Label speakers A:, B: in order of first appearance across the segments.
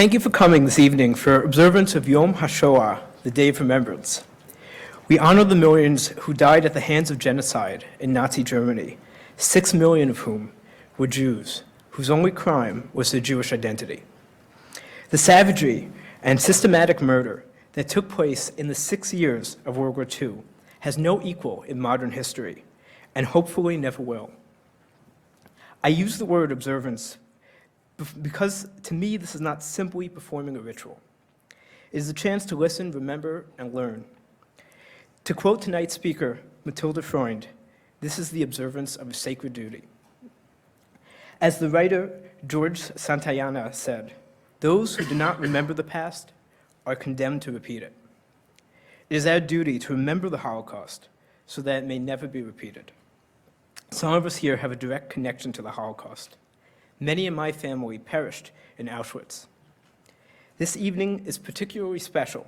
A: Thank you for coming this evening for observance of Yom Hashoah, the Day of Remembrance. We honor the millions who died at the hands of genocide in Nazi Germany, 6 million of whom were Jews, whose only crime was their Jewish identity. The savagery and systematic murder that took place in the 6 years of World War II has no equal in modern history, and hopefully never will. I use the word observance because to me this is not simply performing a ritual. It is a chance to listen, remember, and learn. To quote tonight's speaker, Mathilde Freund, this is the observance of a sacred duty. As the writer George Santayana said, those who do not remember the past are condemned to repeat it. It is our duty to remember the Holocaust so that it may never be repeated. Some of us here have a direct connection to the Holocaust. Many in my family perished in Auschwitz. This evening is particularly special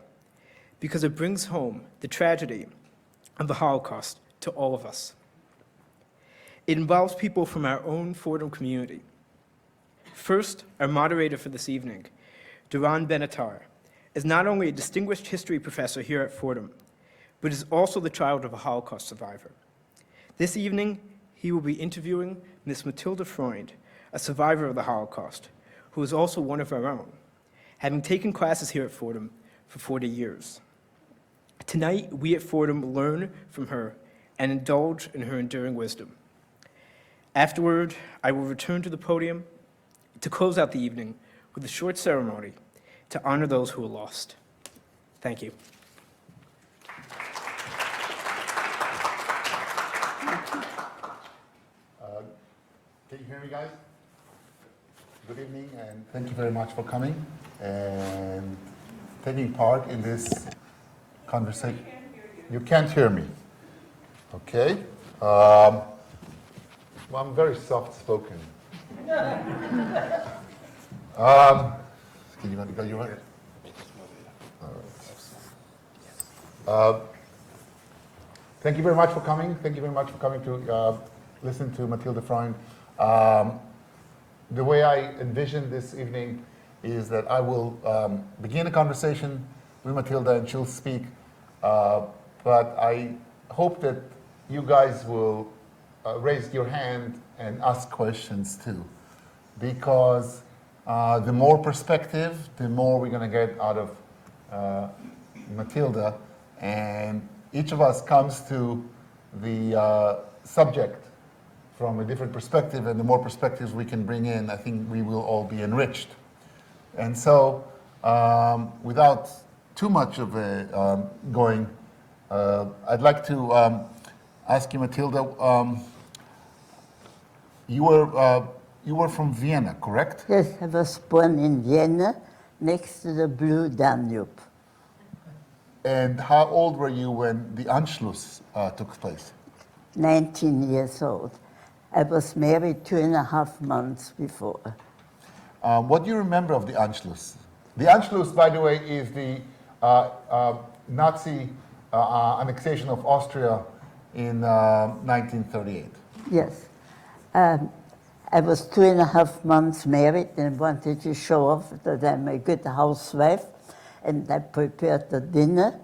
A: because it brings home the tragedy of the Holocaust to all of us. It involves people from our own Fordham community. First, our moderator for this evening, Duran Benatar, is not only a distinguished history professor here at Fordham, but is also the child of a Holocaust survivor. This evening, he will be interviewing Ms. Mathilde Freund, a survivor of the Holocaust, who is also one of our own, having taken classes here at Fordham for 40 years. Tonight, we at Fordham learn from her and indulge in her enduring wisdom. Afterward, I will return to the podium to close out the evening with a short ceremony to honor those who were lost. Thank you.
B: Can you hear me, guys? Good evening, and thank you very much for coming and taking part in this conversation. You can't hear me. Okay. Well, I'm very soft-spoken. Can you want to go? You want? All right. Thank you very much for coming. Thank you very much for coming to listen to Mathilde Freund. The way I envision this evening is that I will begin a conversation with Mathilde and she'll speak, but I hope that you guys will raise your hand and ask questions too, because the more perspective, the more we're going to get out of Mathilde, and each of us comes to the subject from a different perspective, and the more perspectives we can bring in, I think we will all be enriched. And so, without too much of a going, I'd like to ask you, Mathilde, you were from Vienna, correct?
C: Yes, I was born in Vienna, next to the Blue Danube.
B: And how old were you when the Anschluss took place?
C: 19 years old. I was married 2.5 months before.
B: What do you remember of the Anschluss? The Anschluss, by the way, is the Nazi annexation of Austria in 1938.
C: Yes. I was 2.5 months married and wanted to show off that I'm a good housewife, and I prepared the dinner,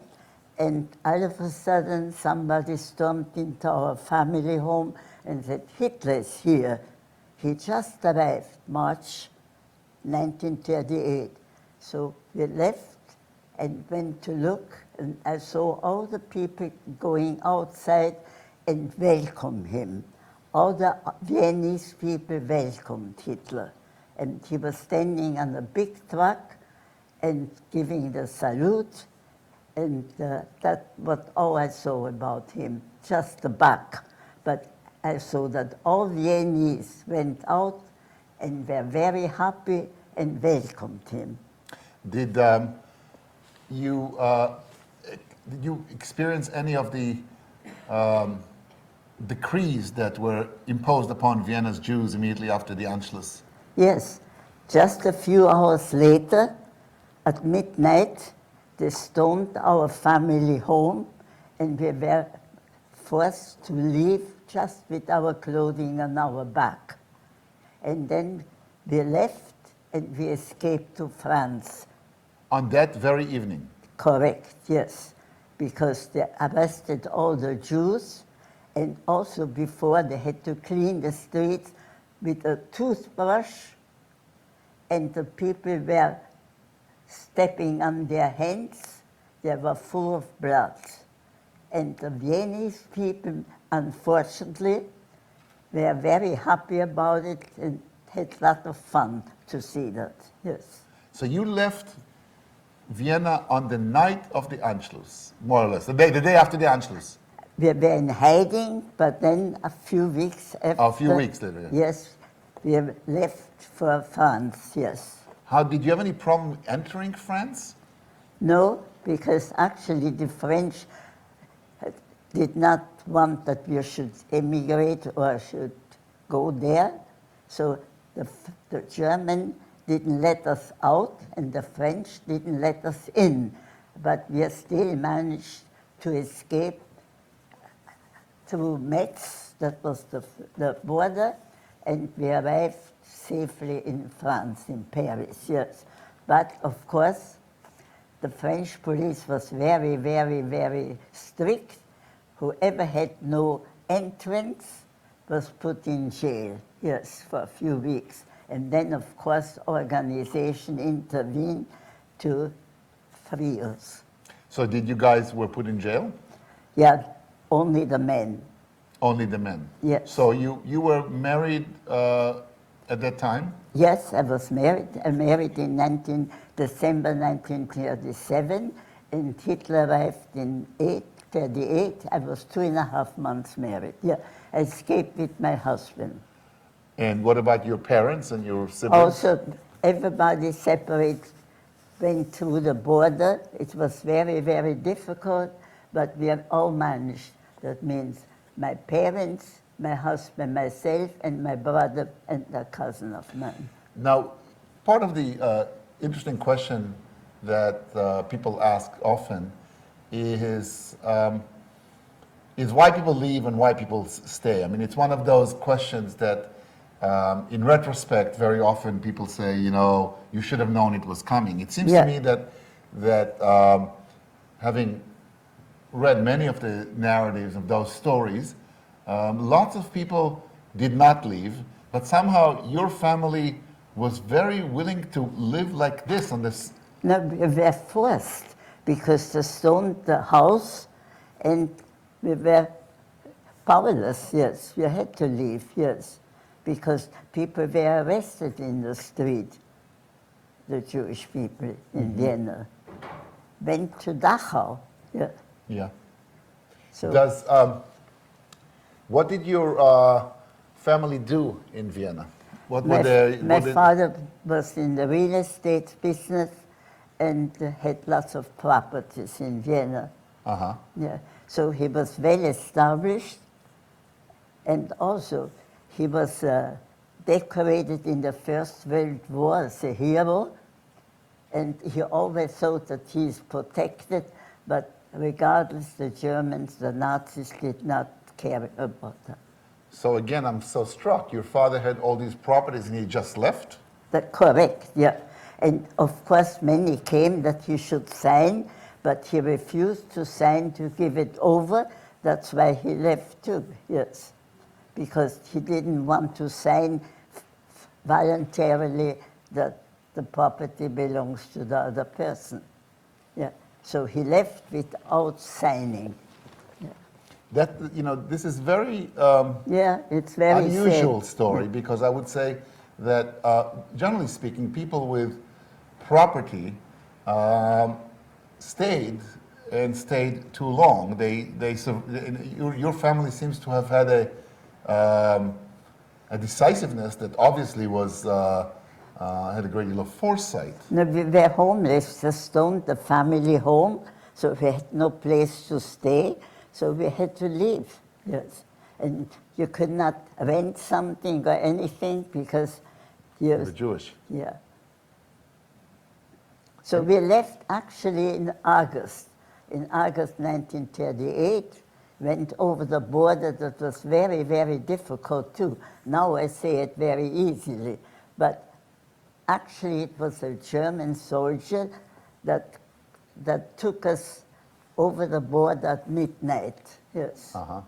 C: and all of a sudden somebody stormed into our family home and said, Hitler's here. He just arrived, March 1938. So we left and went to look, and I saw all the people going outside and welcome him. All the Viennese people welcomed Hitler. And he was standing on a big truck and giving the salute. And that was all I saw about him, just the back. But I saw that all Viennese went out and were very happy and welcomed him.
B: Did you experience any of the decrees that were imposed upon Vienna's Jews immediately after the Anschluss?
C: Yes. Just a few hours later, at midnight, they stormed our family home, and we were forced to leave just with our clothing on our back. And then we left and we escaped to France.
B: On that very evening.
C: Correct, yes, because they arrested all the Jews, and also before they had to clean the streets with a toothbrush, and the people were stepping on their hands. They were full of blood. And the Viennese people, unfortunately, were very happy about it and had a lot of fun to see that, yes.
B: So you left Vienna on the night of the Anschluss, more or less, the day after the Anschluss.
C: We were in hiding, but then a few weeks after.
B: A few weeks later, yeah.
C: Yes, we left for France, yes.
B: How did you have any problem entering France?
C: No, because actually the French did not want that we should emigrate or should go there. So the German didn't let us out and the French didn't let us in. But we still managed to escape through Metz, that was the border, and we arrived safely in France, in Paris, yes. But of course, the French police was very, very, very strict. Whoever had no entrance was put in jail, yes, for a few weeks. And then, of course, organization intervened to free us.
B: So did you guys were put in jail?
C: Yeah, only the men.
B: Only the men?
C: Yes.
B: So you were married at that time?
C: Yes, I was married. I married in December 1937, and Hitler arrived in 1938. I was 2.5 months married. Yeah, I escaped with my husband.
B: And what about your parents and your siblings?
C: Also, everybody separate, went through the border. It was very, very difficult, but we have all managed. That means my parents, my husband, myself, and my brother and a cousin of mine.
B: Now, part of the interesting question that people ask often is why people leave and why people stay. I mean, it's one of those questions that, in retrospect, very often people say, you know, you should have known it was coming. It seems to me that having read many of the narratives of those stories, lots of people did not leave, but somehow your family was very willing to live like this on this.
C: No, we were forced because they stoned the house and we were powerless, yes. We had to leave, yes, because people were arrested in the street, the Jewish people in Vienna. Went to Dachau, yeah.
B: Yeah.
C: So
B: Does, what did your family do in Vienna? What were they?
C: my father was in the real estate business and had lots of properties in Vienna.
B: Uh-huh.
C: Yeah. So he was well established, and also he was decorated in the First World War as a hero, and he always thought that he is protected, but regardless, the Germans, the Nazis did not care about that.
B: So again, I'm so struck. Your father had all these properties and he just left?
C: That's correct, yeah. And of course, many came that he should sign, but he refused to sign to give it over. That's why he left too, yes. Because he didn't want to sign voluntarily that the property belongs to the other person. Yeah. So he left without signing.
B: That, you know, this is very
C: Yeah, it's very
B: unusual
C: sad.
B: story because I would say that generally speaking, people with property stayed too long. Your family seems to have had a decisiveness that obviously was had a great deal of foresight.
C: No, we were homeless. They stoned the family home, so we had no place to stay. So we had to leave, yes. And you could not rent something or anything because
B: You were Jewish.
C: Yeah. So we left actually in August. In August 1938, went over the border. That was very, very difficult too. Now I say it very easily. But Actually, it was a German soldier that took us over the border at midnight. Yes.
B: Uh-huh.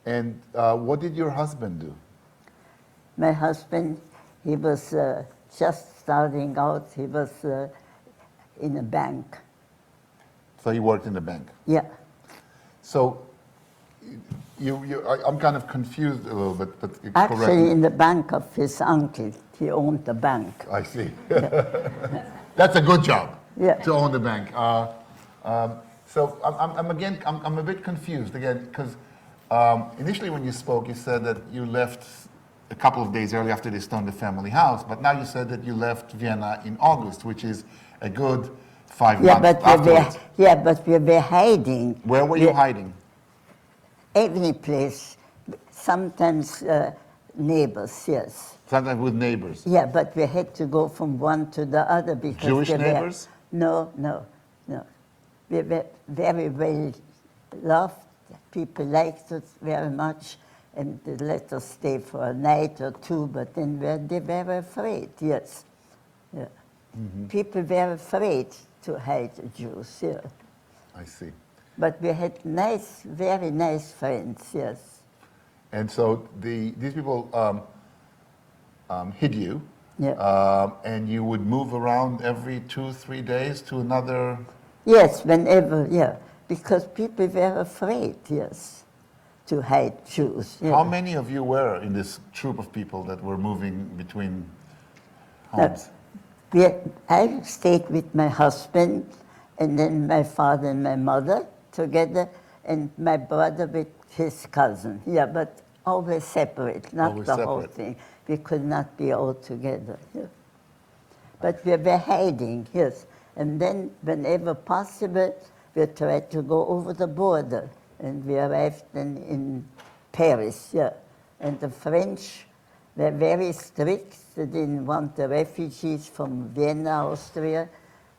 B: And what did your husband do?
C: My husband, he was just starting out. He was in a bank.
B: So he worked in the bank.
C: Yeah.
B: So I'm kind of confused a little bit, but correct
C: Actually,
B: me.
C: in the bank of his uncle. He owned the bank.
B: I see. That's a good job,
C: Yeah.
B: to own the bank. So I'm a bit confused again, because initially when you spoke, you said that you left a couple of days early after they stormed the family house, but now you said that you left Vienna in August, which is a good 5 months afterwards.
C: But we were hiding.
B: Where were you hiding?
C: Every place. Sometimes neighbors, yes.
B: Sometimes with neighbors.
C: Yeah, but we had to go from one to the other because
B: Jewish
C: they were-
B: neighbors?
C: No. We were very well loved. People liked us very much, and they let us stay for a night or two, but then they were afraid, yes. Yeah. People were afraid to hide the Jews, yeah.
B: I see.
C: But we had nice, very nice friends, yes.
B: And so these people hid you,
C: Yeah.
B: and you would move around every 2-3 days to another.
C: Yes, whenever, yeah. Because people were afraid, yes, to hide Jews. Yeah.
B: How many of you were in this troop of people that were moving between homes?
C: I stayed with my husband, and then my father and my mother together, and my brother with his cousin. Yeah, but always separate, not
B: Always
C: the whole
B: separate.
C: thing. We could not be all together. Yeah. But we were hiding, yes. And then, whenever possible, we tried to go over the border. And we arrived then in Paris, yeah. And the French were very strict. They didn't want the refugees from Vienna, Austria.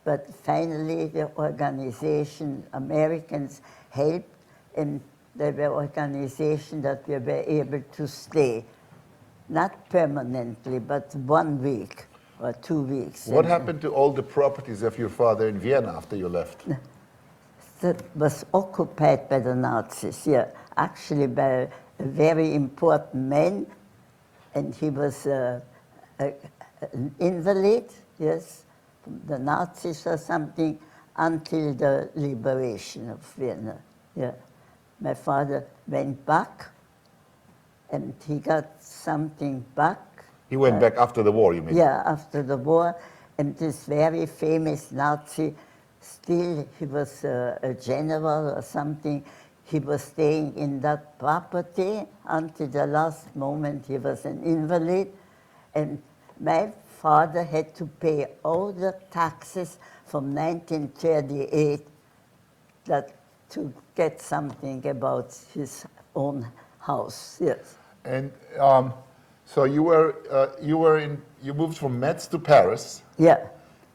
C: But finally, the organization, Americans, helped. And there were organizations that we were able to stay. Not permanently, but 1 week or 2 weeks.
B: What
C: And
B: happened to all the properties of your father in Vienna after you left?
C: that was occupied by the Nazis, yeah. Actually by a very important man, and he was an invalid, yes, from the Nazis or something, until the liberation of Vienna, yeah. My father went back, and he got something back.
B: He went back after the war, you mean?
C: Yeah, after the war, and this very famous Nazi, still he was a general or something, he was staying in that property until the last moment. He was an invalid, and my father had to pay all the taxes from 1938 to get something about his own house, yes.
B: And so you moved from Metz to Paris.
C: Yeah.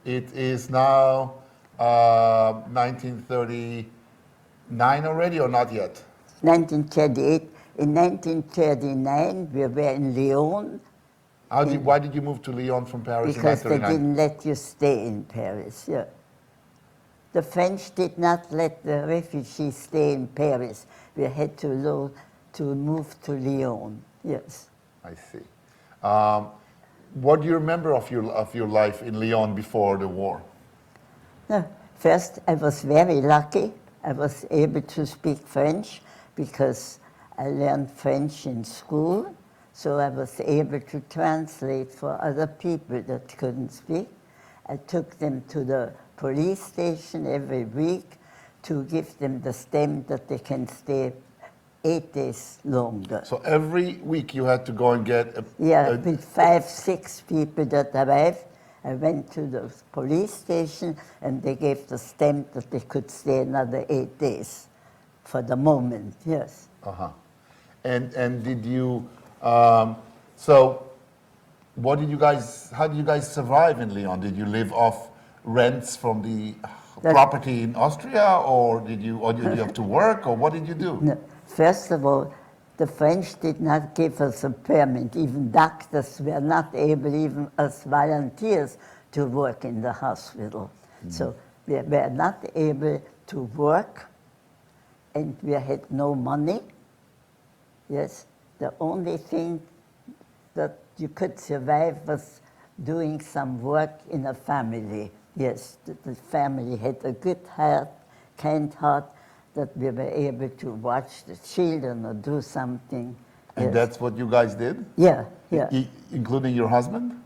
B: It is now 1939 already, or not yet?
C: 1938. In 1939, we were in Lyon
B: Why did you move to Lyon from Paris
C: because
B: in
C: they
B: 1939?
C: didn't let you stay in Paris. Yeah. The French did not let the refugees stay in Paris. We had to move to Lyon. Yes.
B: I see. What do you remember of your life in Lyon before the war?
C: No, first, I was very lucky. I was able to speak French because I learned French in school, so I was able to translate for other people that couldn't speak. I took them to the police station every week to give them the stamp that they can stay 8 days longer.
B: So every week you had to go and get
C: With 5-6 people that arrived, I went to the police station and they gave the stamp that they could stay another 8 days for the moment, yes.
B: Uh-huh. And did you, so how did you guys survive in Lyon? Did you live off rents from the property in Austria, or did you have to work, or what did you do?
C: No, first of all, the French did not give us a permit. Even doctors were not able, even as volunteers, to work in the hospital. So we were not able to work, and we had no money. Yes, the only thing that you could survive was doing some work in a family. Yes, the family had a good heart, kind heart, that we were able to watch the children or do something.
B: And
C: Yes.
B: that's what you guys did?
C: Yeah, yeah.
B: Including your husband?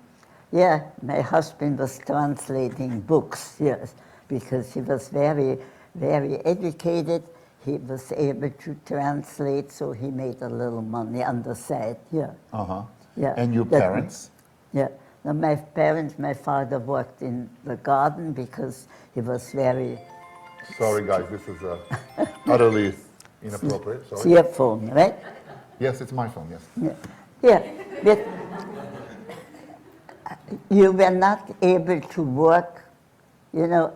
C: Yeah, my husband was translating books, yes, because he was very, very educated. He was able to translate, so he made a little money on the side, yeah.
B: Uh-huh.
C: Yeah.
B: And your parents?
C: Yeah. Now my parents, my father worked in the garden because he was very...
B: Sorry, guys, this is utterly inappropriate.
C: It's
B: Sorry.
C: your phone, right?
B: Yes, it's my phone, yes.
C: Yeah, but you were not able to work, you know,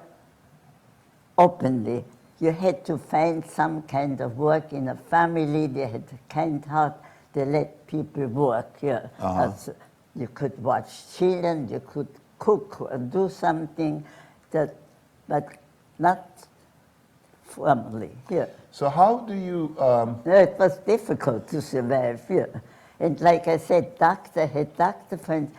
C: openly. You had to find some kind of work in a family. They had a kind heart. They let people work, yeah. You could watch children, you could cook or do something, but not formally, yeah.
B: So how do you...
C: No, it was difficult to survive, yeah. And like I said, had doctor friends.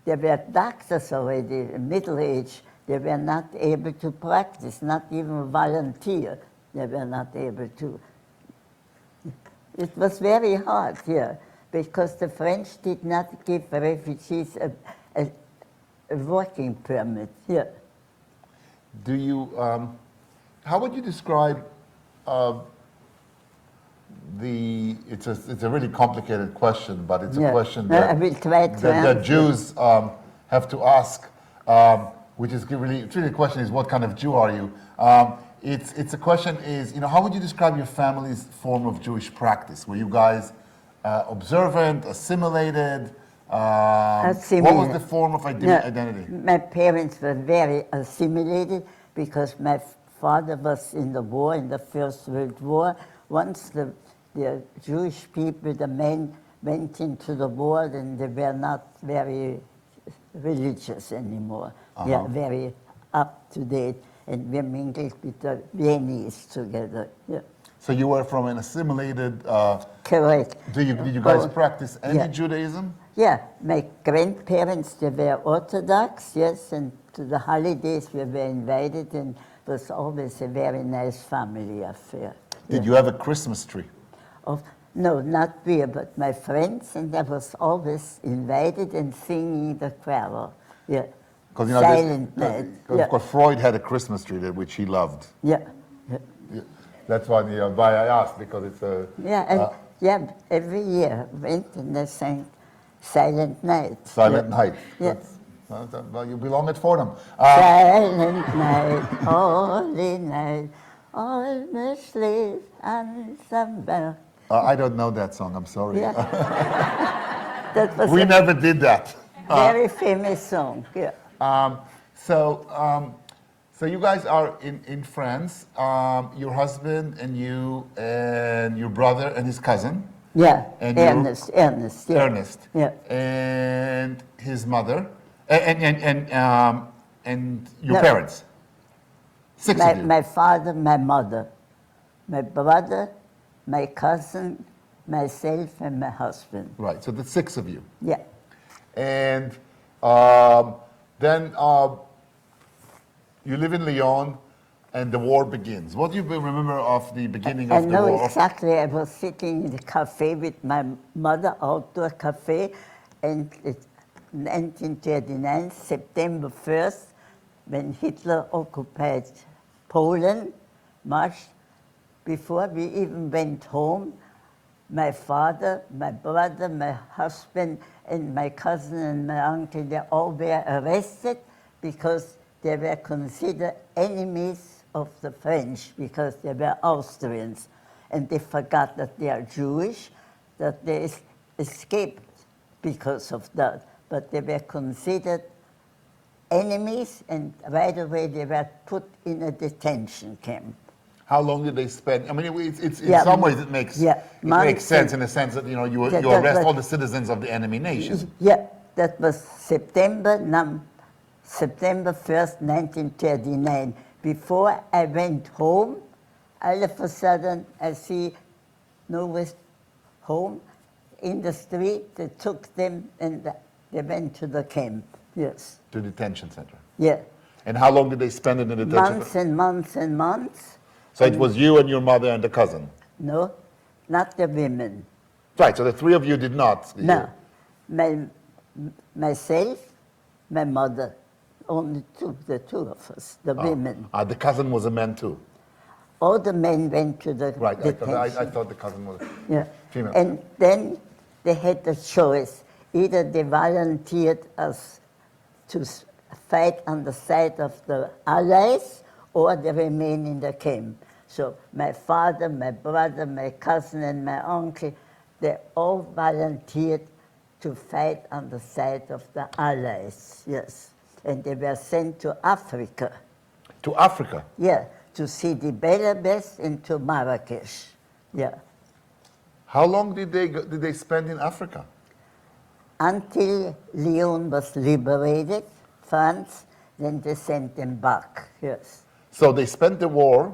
C: There were doctors already, middle age. They were not able to practice, not even volunteer. They were not able to. It was very hard here because the French did not give refugees a working permit here.
B: Do you... how would you describe it's a really complicated question, but it's a question
C: I will try to
B: that
C: answer.
B: Jews have to ask, which is really a question is, what kind of Jew are you? It's a question is, you know, how would you describe your family's form of Jewish practice? Were you guys observant, assimilated? What was the form of identity?
C: My parents were very assimilated because my father was in the war, in the First World War. Once the Jewish people, the men, went into the war, then they were not very religious anymore. They are very up to date, and we mingled with the Viennese together. Yeah.
B: So you were from an assimilated...
C: Correct.
B: Did you guys practice any Judaism?
C: Yeah, my grandparents, they were Orthodox, yes, and to the holidays we were invited, and it was always a very nice family affair.
B: Did you have a Christmas tree?
C: No, not we, but my friends, and I was always invited and singing the choir. Yeah.
B: Because, you know,
C: Silent Night.
B: Of course, Freud had a Christmas tree which he loved.
C: Yeah.
B: That's why I asked, because it's a...
C: Every year went and I sang Silent Night.
B: Silent Night.
C: Yes.
B: Well, you belong at Fordham.
C: Silent night, holy night, all must sleep and some
B: I don't know that song, I'm sorry.
C: Yeah. That was
B: We
C: a
B: never did that.
C: very famous song. Yeah.
B: So you guys are in France, your husband and you and your brother and his cousin.
C: Yeah,
B: And
C: Ernest. Yeah.
B: Ernest.
C: Yeah.
B: And his mother. And your parents. Six of you.
C: My father, my mother, my brother, my cousin, myself, and my husband.
B: Right, so that's six of you.
C: Yeah.
B: And then you live in Lyon, and the war begins. What do you remember of the beginning of the war?
C: I know exactly. I was sitting in the cafe with my mother, outdoor cafe, and it's 1939, September 1st, when Hitler occupied Poland, March. Before we even went home, my father, my brother, my husband, and my cousin and my uncle, they all were arrested because they were considered enemies of the French because they were Austrians. And they forgot that they are Jewish, that they escaped because of that. But they were considered enemies, and right away they were put in a detention camp.
B: How long did they spend? I mean, it's in
C: Yeah,
B: some ways it makes
C: yeah,
B: it makes
C: months
B: sense
C: and-
B: in the sense that you
C: That-
B: you
C: that
B: arrest
C: was-
B: all the citizens of the enemy nation.
C: Yeah, that was September 1st, 1939. Before I went home, all of a sudden I see nowhere home. In the street, they took them and they went to the camp. Yes,
B: To detention center.
C: yeah.
B: And how long did they spend in the detention
C: Months
B: center?
C: and months and months.
B: So it was you and your mother and the cousin.
C: No, not the women.
B: Right. So the three of you did not.
C: No, myself, my mother, only the two of us, the women.
B: The cousin was a man too.
C: All the men went to the
B: Right. I
C: detention.
B: thought the cousin was
C: Yeah.
B: female.
C: And then they had the choice. Either they volunteered us to fight on the side of the Allies or they remain in the camp. So my father, my brother, my cousin, and my uncle, they all volunteered to fight on the side of the Allies, yes. And they were sent to Africa,
B: To Africa.
C: yeah, to see the Belabes and to Marrakesh, yeah.
B: How long did they spend in Africa?
C: Until Lyon was liberated, France, then they sent them back, yes,
B: So they spent the war.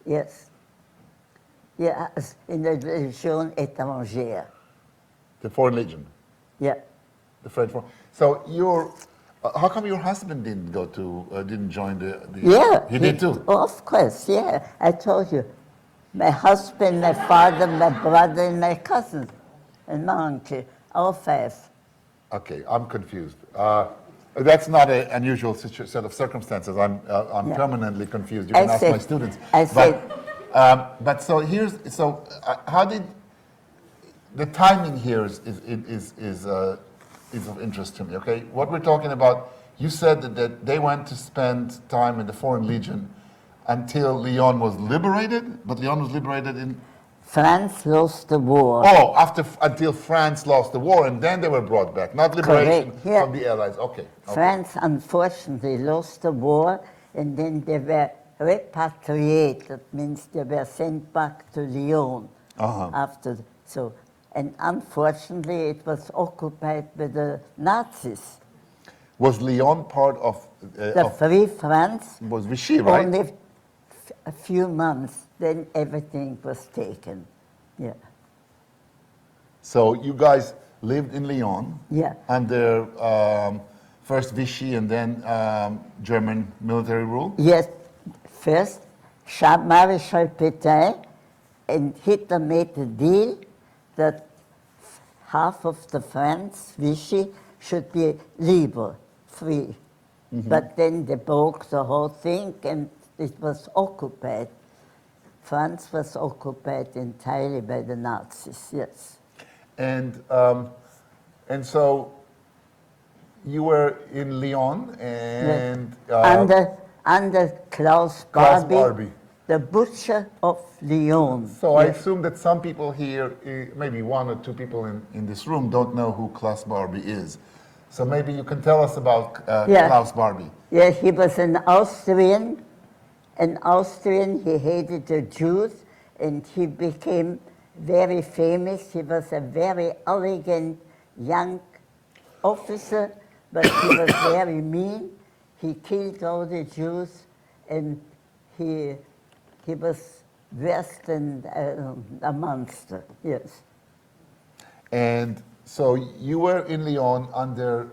C: yes. Yes, in the Légion étrangère,
B: The Foreign Legion.
C: yeah.
B: The French Foreign. So how come your husband didn't go to didn't join the?
C: Yeah.
B: He did too.
C: Of course, yeah. I told you. My husband, my father, my brother, and my cousin, and my uncle, all five.
B: Okay, I'm confused. That's not an unusual set of circumstances. I'm
C: Yeah.
B: permanently confused. You
C: I
B: can ask
C: said-
B: my students.
C: I said-
B: But so how did the timing here is of interest to me. Okay, what we're talking about. You said that they went to spend time in the Foreign Legion until Lyon was liberated, but Lyon was liberated in
C: France lost the war.
B: until France lost the war, and then they were brought back, not liberation
C: Correct, yeah.
B: from the Allies. Okay.
C: France, unfortunately, lost the war, and then they were repatriated. That means they were sent back to Lyon after. So, and unfortunately, it was occupied by the Nazis.
B: Was Lyon part of
C: The Free France,
B: was Vichy, right?
C: only a few months, then everything was taken. Yeah,
B: So you guys lived in Lyon
C: yeah.
B: under first Vichy and then German military rule?
C: Yes, first, Maréchal Pétain and Hitler made a deal that half of the France, Vichy, should be libre, free. But then they broke the whole thing and it was occupied. France was occupied entirely by the Nazis, yes.
B: And so you were in Lyon and
C: Under Klaus
B: Klaus
C: Barbie,
B: Barbie.
C: the butcher of Lyon.
B: So I
C: Yes.
B: assume that some people here, maybe one or two people in this room, don't know who Klaus Barbie is. So maybe you can tell us about
C: Yeah.
B: Klaus Barbie.
C: Yeah, he was an Austrian. An Austrian, he hated the Jews, and he became very famous. He was a very elegant young officer, but he was very mean. He killed all the Jews, and he was worse than a monster, yes.
B: And so you were in Lyon under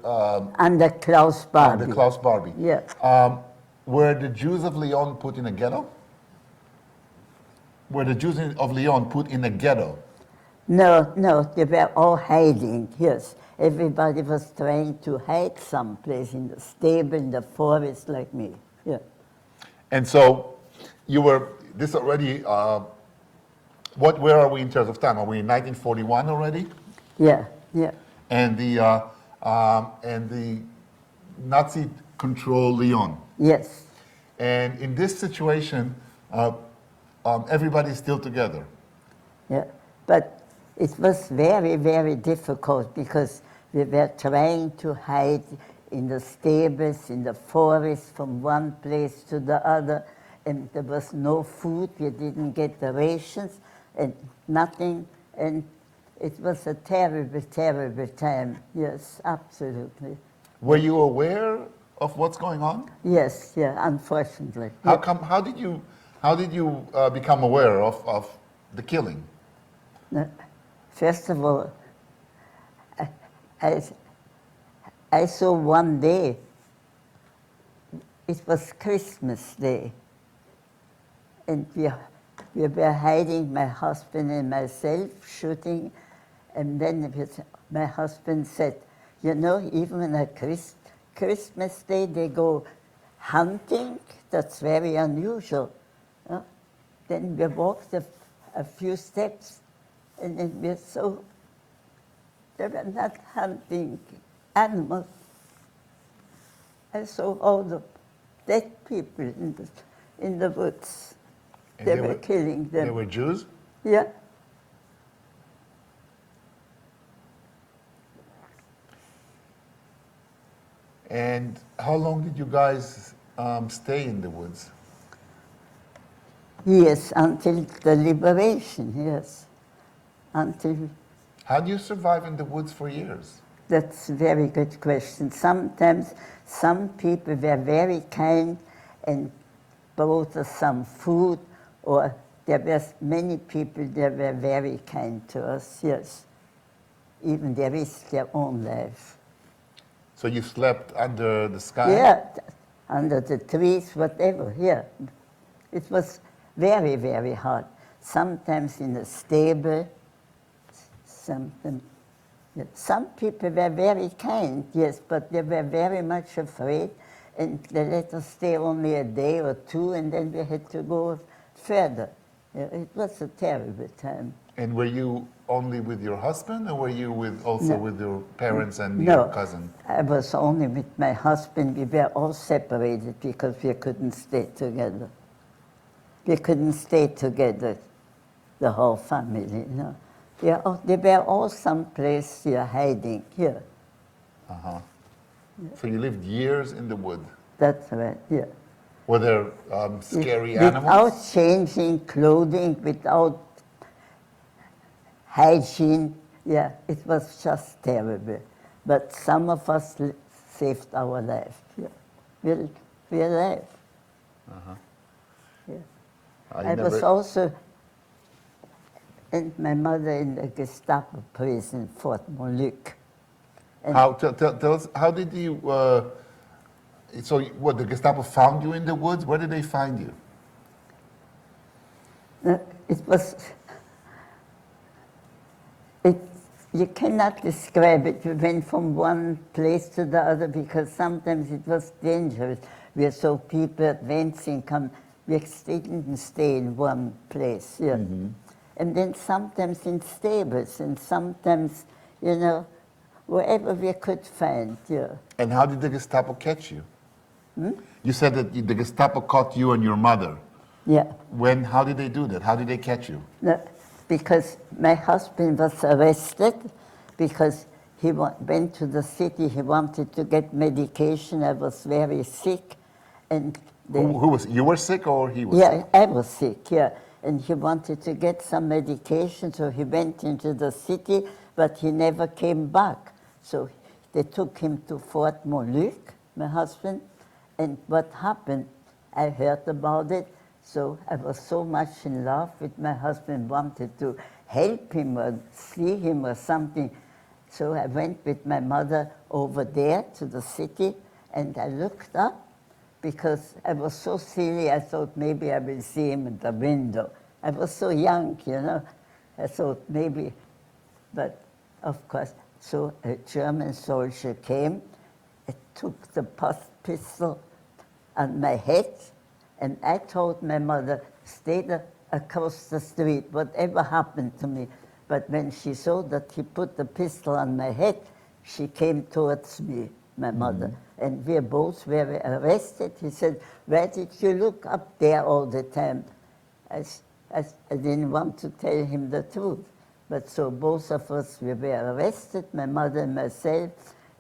C: Under Klaus Barbie.
B: under Klaus Barbie.
C: Yeah.
B: Were the Jews of Lyon put in a ghetto? Were the Jews of Lyon put in a ghetto?
C: No, they were all hiding, yes. Everybody was trying to hide someplace in the stable, in the forest, like me, yeah.
B: And so you were, this already, where are we in terms of time? Are we in 1941 already?
C: Yeah, yeah.
B: And the Nazi control Lyon.
C: Yes,
B: And in this situation, everybody's still together.
C: yeah. But it was very, very difficult because we were trying to hide in the stables, in the forest, from one place to the other. and there was no food. We didn't get the rations and nothing. And it was a terrible, terrible time. Yes, absolutely.
B: Were you aware of what's going on?
C: Yes, yeah, unfortunately.
B: How come? How did you become aware of the killing?
C: No, first of all, I, I saw one day, it was Christmas Day, and we were hiding, my husband and myself, shooting, and then my husband said, you know, even on a Christmas Day they go hunting, that's very unusual. Then we walked a few steps, and then we saw they were not hunting animals. I saw all the dead people in the woods.
B: And
C: They were killing them.
B: They were Jews?
C: Yeah.
B: And how long did you guys stay in the woods?
C: Yes, until the liberation, yes. Until,
B: How do you survive in the woods for years?
C: that's a very good question. Sometimes some people were very kind and brought us some food, or there were many people that were very kind to us, yes. Even they risked their own life.
B: So you slept under the sky?
C: Yeah, under the trees, whatever, yeah. It was very, very hard. Sometimes in a stable, something. Some people were very kind, yes, but they were very much afraid, and they let us stay only a day or two, and then we had to go further. Yeah, it was a terrible time.
B: And were you only with your husband, or were you also
C: No.
B: with your parents and
C: No,
B: your cousin?
C: I was only with my husband. We were all separated because we couldn't stay together. We couldn't stay together, the whole family, you know. They were all someplace here hiding here.
B: Uh-huh. So you lived years in the wood.
C: That's right, yeah.
B: Were there scary
C: Without
B: animals?
C: changing clothing, without hygiene, yeah, it was just terrible. But some of us saved our life. Yeah. We're alive.
B: Uh-huh.
C: Yeah.
B: I
C: I was
B: never-
C: also, and my mother in the Gestapo prison, Fort Molucc. And
B: Tell us, how did you, so what, the Gestapo found you in the woods? Where did they find you?
C: it was, you cannot describe it. We went from one place to the other because sometimes it was dangerous. We saw people advancing, we didn't stay in one place, yeah.
B: Mm-hmm.
C: And then sometimes in stables, and sometimes, you know, wherever we could find, yeah.
B: And how did the Gestapo catch you? You said that the Gestapo caught you and your mother.
C: Yeah.
B: How did they do that? How did they catch you?
C: No, because my husband was arrested because he went to the city. He wanted to get medication. I was very sick, and
B: Who was, you were sick or he was
C: yeah,
B: sick?
C: I was sick. Yeah, and he wanted to get some medication, so he went into the city, but he never came back. So they took him to Fort Molucc, my husband, and what happened? I heard about it. So I was so much in love with my husband, wanted to help him or see him or something. So I went with my mother over there to the city, and I looked up because I was so silly. I thought maybe I will see him in the window. I was so young, you know. I thought maybe, but of course. So a German soldier came, and took the pistol on my head, and I told my mother, stay across the street, whatever happened to me. But when she saw that he put the pistol on my head, she came towards me, my mother. And we both were arrested. He said, why did you look up there all the time? I didn't want to tell him the truth. But so both of us, we were arrested, my mother and myself,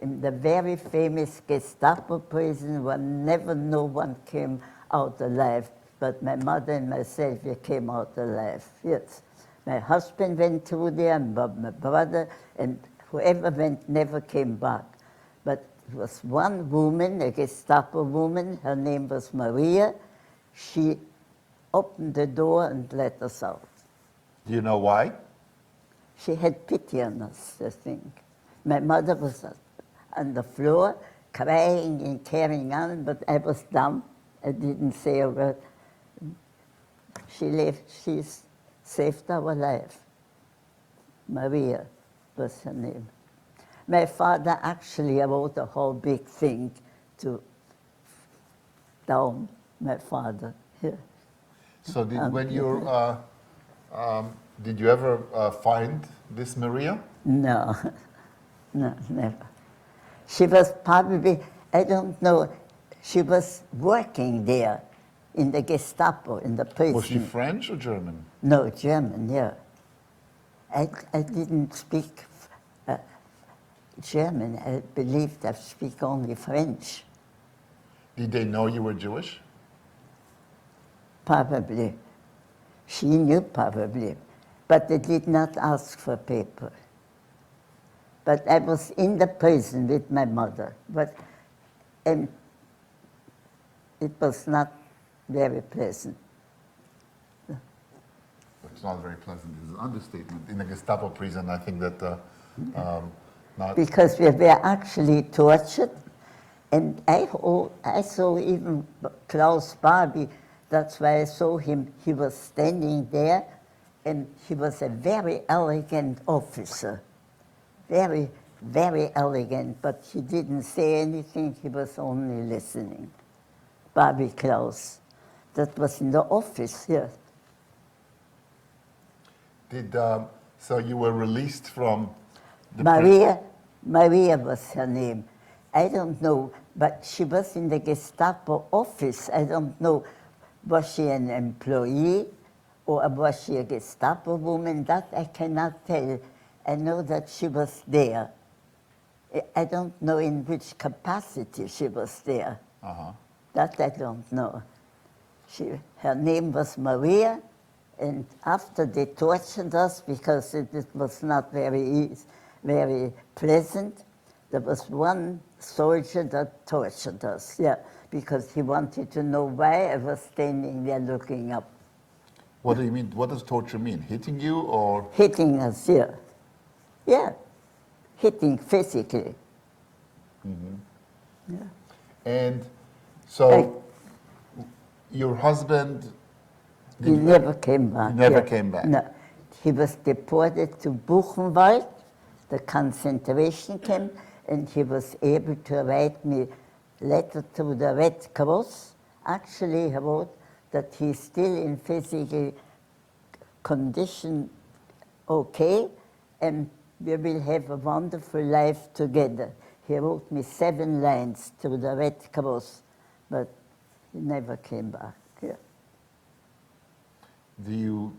C: in the very famous Gestapo prison where no one came out alive. but my mother and myself, we came out alive, yes. My husband went through there, and my brother, and whoever went never came back. But there was one woman, a Gestapo woman, her name was Maria. She opened the door and let us out.
B: Do you know why?
C: She had pity on us, I think. My mother was on the floor, crying and carrying on, but I was dumb. I didn't say a word. She saved our life. Maria was her name. My father actually wrote a whole big thing to down my father. Yeah.
B: So did you ever find this Maria?
C: No, no, never. She was probably, I don't know, she was working there in the Gestapo, in the prison.
B: Was she French or German?
C: No, German, yeah. I didn't speak German. I believed I speak only French.
B: Did they know you were Jewish?
C: Probably. She knew probably, but they did not ask for paper. But I was in the prison with my mother, but it was not very pleasant.
B: It's not very pleasant. It's an understatement. In a Gestapo prison, I think that not.
C: Because we were actually tortured, and I saw even Klaus Barbie. That's why I saw him. He was standing there, and he was a very elegant officer. Very, very elegant, but he didn't say anything. He was only listening. Barbie Klaus. That was in the office here.
B: So you were released from the
C: Maria was her name. I don't know, but she was in the Gestapo office. I don't know, was she an employee or was she a Gestapo woman? That I cannot tell. I know that she was there. I don't know in which capacity she was there. That I don't know. Her name was Maria, and after they tortured us, because it was not very pleasant, there was one soldier that tortured us, yeah, because he wanted to know why I was standing there looking up.
B: What do you mean? What does torture mean? Hitting you or?
C: Hitting us, yeah. Yeah, hitting physically.
B: Yeah. And so your husband...
C: He never came back.
B: He never came back?
C: No. He was deported to Buchenwald, the concentration camp, and he was able to write me letter to the Red Cross. Actually, he wrote that he's still in physical condition okay, and we will have a wonderful life together. He wrote me 7 lines to the Red Cross, but he never came back. Yeah.
B: Do you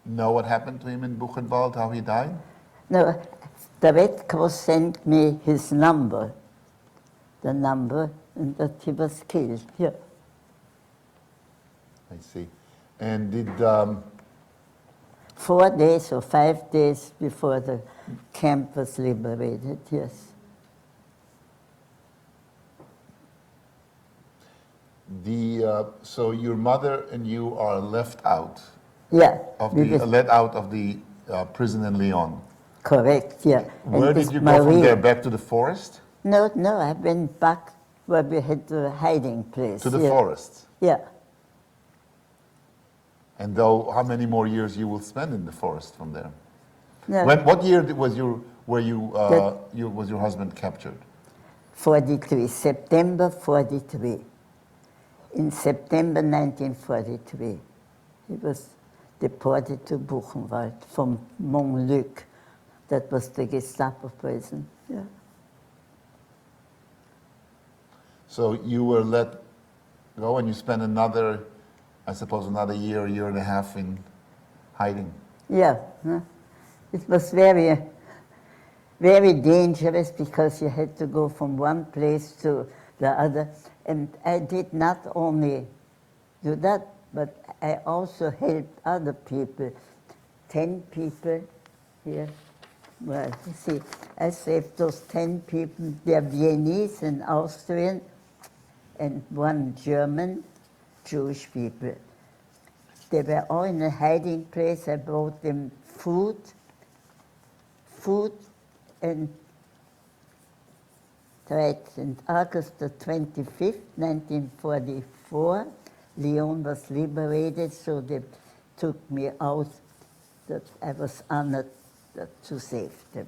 B: know what happened to him in Buchenwald, how he died?
C: No, the Red Cross sent me his number, the number, and that he was killed. Yeah.
B: I see. And did...
C: 4 days or 5 days before the camp was liberated, yes.
B: So your mother and you are left out?
C: Yeah.
B: Let out of the prison in Lyon?
C: Correct, yeah.
B: Where did you go from there? Back to the forest?
C: No, I went back where we had the hiding place.
B: To the forest?
C: Yeah.
B: And how many more years you will spend in the forest from there?
C: No.
B: What year was your husband captured?
C: 43, September 43. In September 1943, he was deported to Buchenwald from Montluc. That was the Gestapo prison. Yeah.
B: So you were let go and you spent another year and a half in hiding.
C: Yeah. It was very, very dangerous because you had to go from one place to the other. And I did not only do that, but I also helped other people, 10 people here. Well, you see, I saved those 10 people. They're Viennese and Austrian, and one German, Jewish people. They were all in a hiding place. I brought them food, and right in August the 25th, 1944, Lyon was liberated, so they took me out. That I was honored to save them.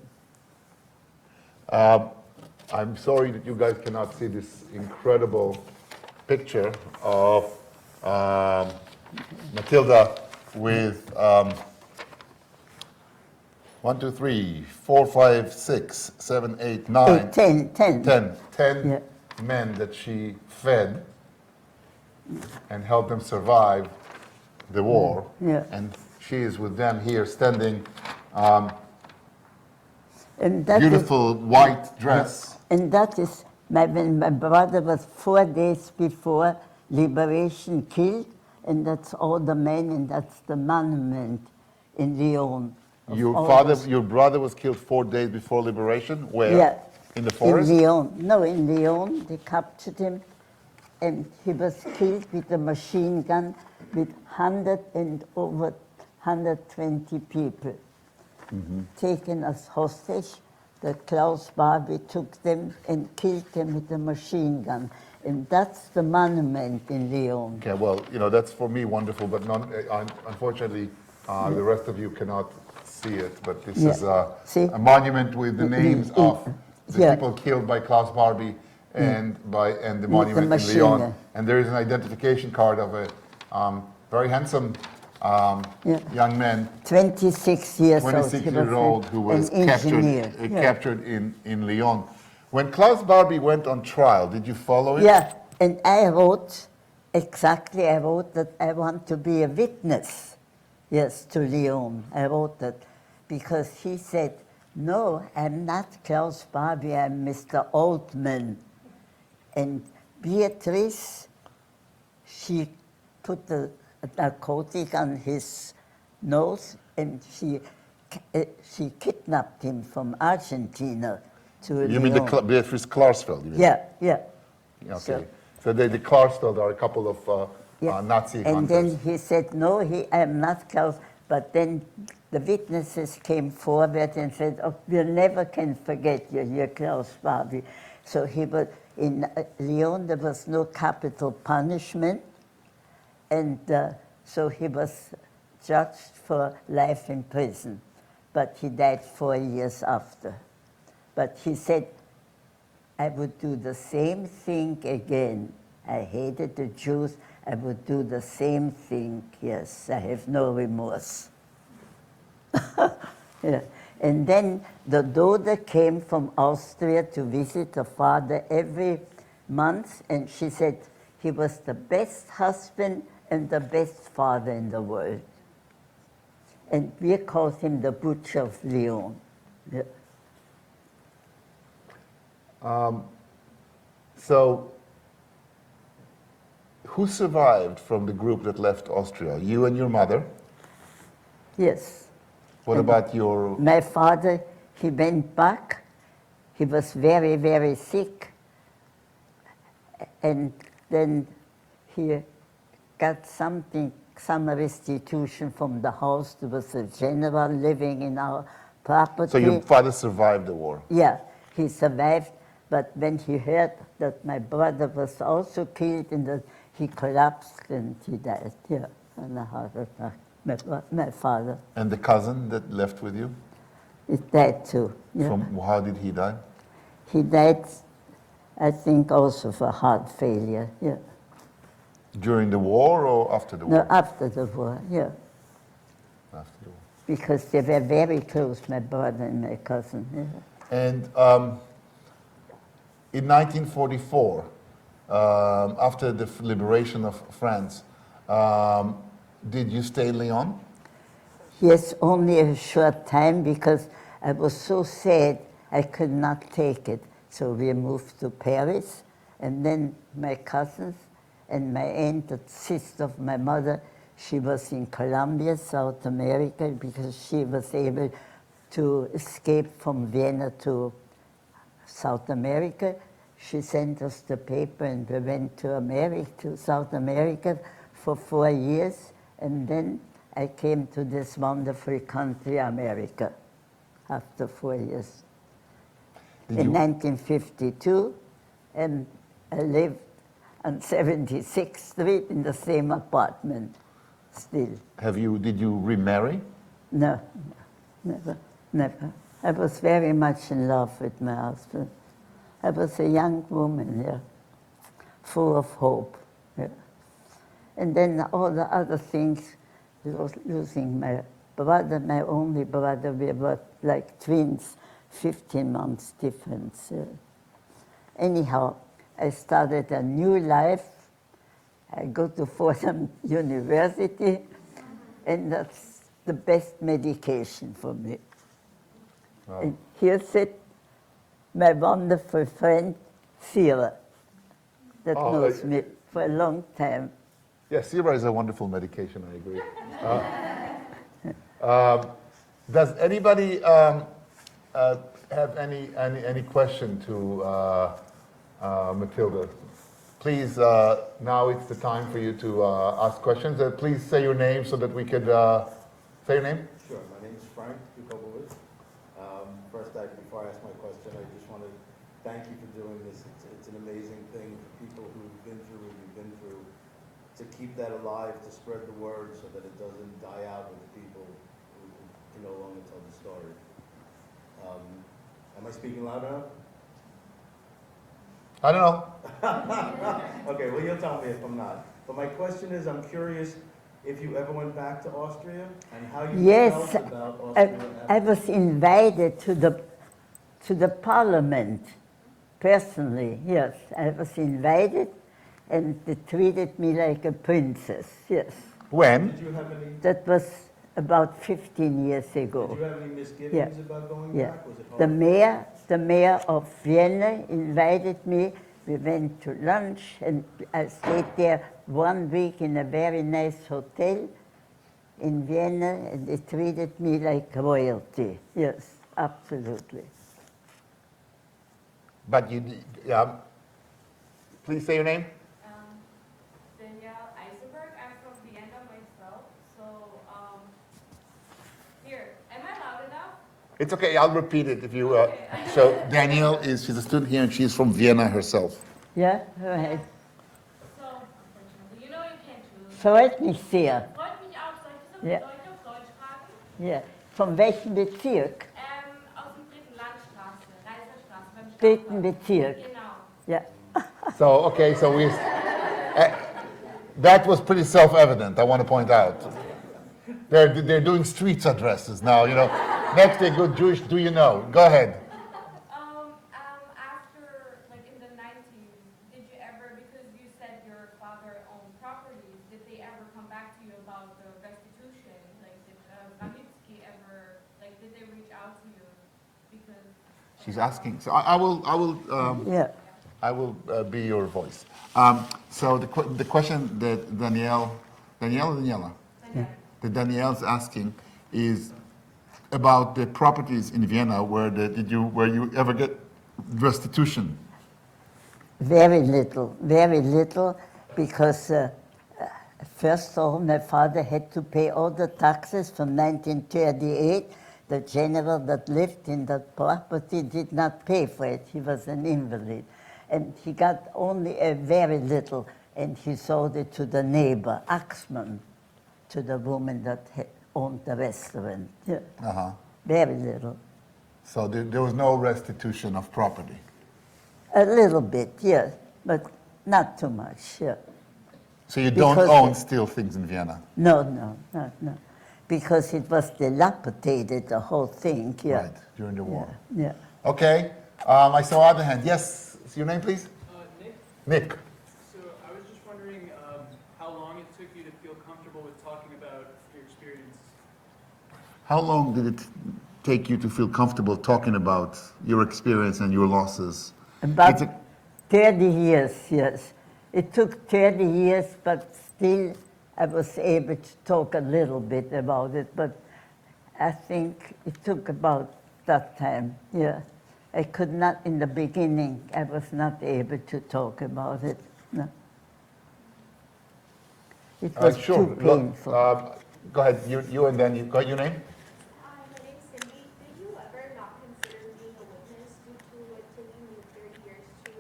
B: I'm sorry that you guys cannot see this incredible picture of Mathilde with 1, 2, 3, 4, 5, 6, 7, 8, 9,
C: 10.
B: 10
C: Yeah.
B: men that she fed and helped them survive the war.
C: Yeah.
B: And she is with them here standing,
C: And that
B: beautiful white dress.
C: And that is, when my brother was 4 days before liberation killed, and that's all the men, and that's the monument in Lyon. of all those-
B: Your brother was killed 4 days before liberation? Where?
C: Yeah.
B: In the forest?
C: In Lyon. No, in Lyon, they captured him, and he was killed with a machine gun with 100 and over 120 people taken as hostage. The Klaus Barbie took them and killed them with a machine gun. And that's the monument in Lyon.
B: Okay, well, that's for me wonderful, but unfortunately, the rest of you cannot see it. But this is
C: See?
B: a monument with the names of the
C: Yeah.
B: people killed by Klaus Barbie and the monument in
C: machine
B: Lyon.
C: gun.
B: And there is an identification card of a very handsome young man,
C: 26 years old.
B: 26-year-old, who was
C: an engineer.
B: captured in Lyon. When Klaus Barbie went on trial, did you follow it?
C: Yeah, and I wrote that I want to be a witness, yes, to Lyon. I wrote that because he said, no, I'm not Klaus Barbie, I'm Mr. Altman. And Beatrice, she put a narcotic on his nose, and she kidnapped him from Argentina to
B: You mean
C: Lyon.
B: Beatrice Klarsfeld? You mean?
C: Yeah, yeah.
B: Okay. So the Klarsfeld are a couple of Nazi
C: And
B: hunters.
C: then he said, no, I'm not Klaus. But then the witnesses came forward and said, oh, we never can forget you, you're Klaus Barbie. So he was, in Lyon, there was no capital punishment. And so he was judged for life in prison. But he died 4 years after. But he said, I would do the same thing again. I hated the Jews. I would do the same thing. Yes, I have no remorse. Yeah. And then the daughter came from Austria to visit her father every month, and she said he was the best husband and the best father in the world. And we called him the Butcher of Lyon. Yeah.
B: So, who survived from the group that left Austria? You and your mother?
C: Yes.
B: What about your...
C: My father, he went back. He was very, very sick. And then he got some restitution from the house. There was a general living in our property.
B: So your father survived the war?
C: Yeah, he survived. But when he heard that my brother was also killed, he collapsed and he died. Yeah, on a heart attack. My father.
B: And the cousin that left with you?
C: He died too. Yeah.
B: From how did he die?
C: He died, I think, also of a heart failure. Yeah.
B: During the war or after the war?
C: No, after the war. Yeah.
B: After the war.
C: Because they were very close, my brother and my cousin. Yeah.
B: And in 1944, after the liberation of France, did you stay in Lyon?
C: Yes, only a short time because I was so sad I could not take it. So we moved to Paris, and then my cousins And my aunt, the sister of my mother, she was in Colombia, South America, because she was able to escape from Vienna to South America. She sent us the paper and we went to America, to South America for 4 years. And then I came to this wonderful country, America, after 4 years. In 1952, and I lived on 76th Street in the same apartment still.
B: Did you remarry?
C: No, never, never. I was very much in love with my husband. I was a young woman, yeah, full of hope. Yeah. And then all the other things, losing my brother, my only brother, we were like twins, 15 months difference. Anyhow, I started a new life. I go to Fordham University, and that's the best medication for me.
B: Wow.
C: And here sit my wonderful friend, Sira, that knows me for a long time.
B: Yes, Syria is a wonderful medication, I agree. Does anybody have any question to Mathilde? Please, now it's the time for you to ask questions. Please say your name so that we could say your name.
D: Sure, my name is Frank Dukovowicz. First, before I ask my question, I just want to thank you for doing this. It's an amazing thing for people who've been through what you've been through, to keep that alive, to spread the word so that it doesn't die out with the people who can no longer tell the story. Am I speaking loud enough?
B: I don't know.
D: Okay, well, you'll tell me if I'm not. But my question is, I'm curious if you ever went back to Austria and how you
C: Yes,
D: felt about Austria.
C: I was invited to the parliament, personally, yes. I was invited, and they treated me like a princess, yes.
B: When?
D: Did you have any?
C: That was about 15 years ago.
D: Did you have any misgivings
C: Yeah.
D: about going
C: Yeah.
D: back? Was it hard?
C: The mayor of Vienna invited me. We went to lunch, and I stayed there 1 week in a very nice hotel in Vienna, and they treated me like royalty. Yes, absolutely.
B: But please say your name.
E: Danielle Eisenberg. I'm from Vienna myself. So, here, am I loud enough?
B: It's okay, I'll repeat it if you...
E: Okay.
B: So Danielle she's a student here and she's from Vienna herself.
C: Yeah, right.
E: So, unfortunately, you know you can't choose.
C: Freut mich sehr.
E: Freut mich auch, soll ich
C: Ja.
E: das auf Deutsch fragen?
C: Ja. Von welchem Bezirk?
E: Aus dem dritten Landstraße, Reiserstraße, beim
C: Dritten
E: Stadtwald.
C: Bezirk.
E: Genau.
C: Ja.
B: So, okay, so that was pretty self-evident, I want to point out. They're doing streets addresses now, you know. Next they go Jewish, do you know? Go ahead.
E: After, like in the 90s, did you ever, because you said your father owned properties, did they ever come back to you about the restitution? Like, did Ramitsky ever, like, did they reach out to you? Because
B: She's asking, so I will
C: Yeah.
B: I will be your voice. So the question that Danielle or Daniela?
C: Yeah.
B: That Danielle's asking is about the properties in Vienna where you ever get restitution?
C: Very little, because first of all, my father had to pay all the taxes from 1938. The general that lived in that property did not pay for it. He was an invalid. And he got only a very little, and he sold it to the neighbor, Axman, to the woman that owned the restaurant. Yeah.
B: Uh-huh.
C: Very little.
B: So there was no restitution of property?
C: A little bit, yes, but not too much, yeah.
B: So you don't
C: Because
B: own still things in Vienna?
C: No. Because it was dilapidated, the whole thing, yeah.
B: Right, during the war.
C: Yeah.
B: Okay, I saw other hand. Yes, your name please?
F: Nick,
B: Nick.
F: so I was just wondering how long it took you to feel comfortable with talking about your experience.
B: How long did it take you to feel comfortable talking about your experience and your losses?
C: About
B: It's a-
C: 30 years, yes. It took 30 years, but still I was able to talk a little bit about it. But I think it took about that time, yeah. I could not, in the beginning, I was not able to talk about it. No. It was
B: Sure.
C: too painful.
B: Go ahead, you and then you got your name?
G: Hi, my name's Cindy. Did you ever not consider being a witness due to it taking you 30 years to be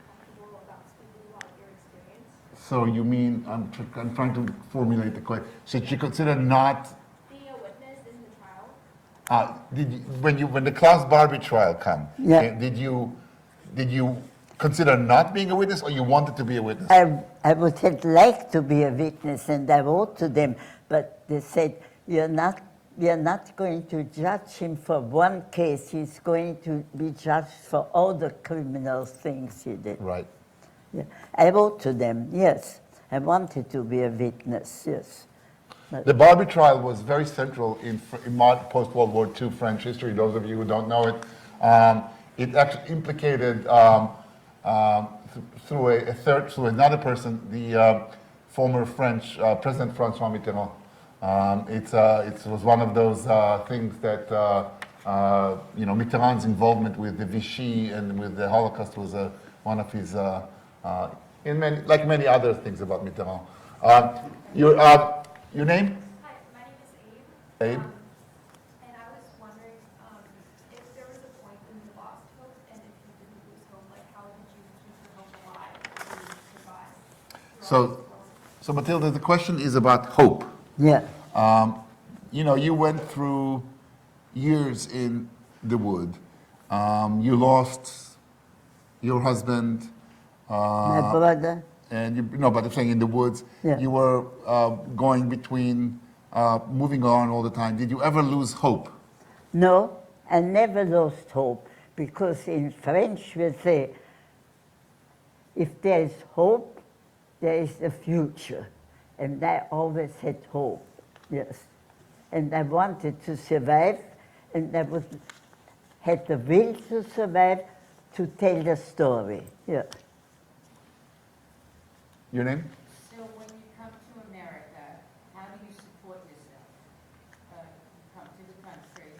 G: comfortable about speaking about your experience?
B: So you mean, I'm trying to formulate the question. So you consider not,
G: Being a witness in the trial?
B: when the Klaus Barbie trial come,
C: Yeah.
B: did you consider not being a witness, or you wanted to be a witness?
C: I would have liked to be a witness, and I wrote to them, but they said, we are not going to judge him for one case. He's going to be judged for all the criminal things he did.
B: Right.
C: Yeah. I wrote to them, yes. I wanted to be a witness, yes. But
B: The Barbie trial was very central in post-World War II French history. Those of you who don't know it, it actually implicated through another person, the former French President François Mitterrand. It was one of those things that Mitterrand's involvement with the Vichy and with the Holocaust was one of his, like many other things about Mitterrand. Your name?
G: Hi, my name is Abe.
B: Abe?
G: And I was wondering if there was a point when you lost hope, and if you didn't lose hope, like how did you keep your hope alive to survive?
B: So Mathilde, the question is about hope.
C: yeah,
B: You went through years in the wood. You lost your husband,
C: my brother,
B: and but I'm saying in the woods,
C: Yeah.
B: you were going between, moving on all the time. Did you ever lose hope?
C: no, I never lost hope, because in French we say, if there is hope, there is a future. And I always had hope, yes. And I wanted to survive, and I had the will to survive, to tell the story, yeah.
B: Your name?
H: So when you come to America, how do you support yourself? You come to the country,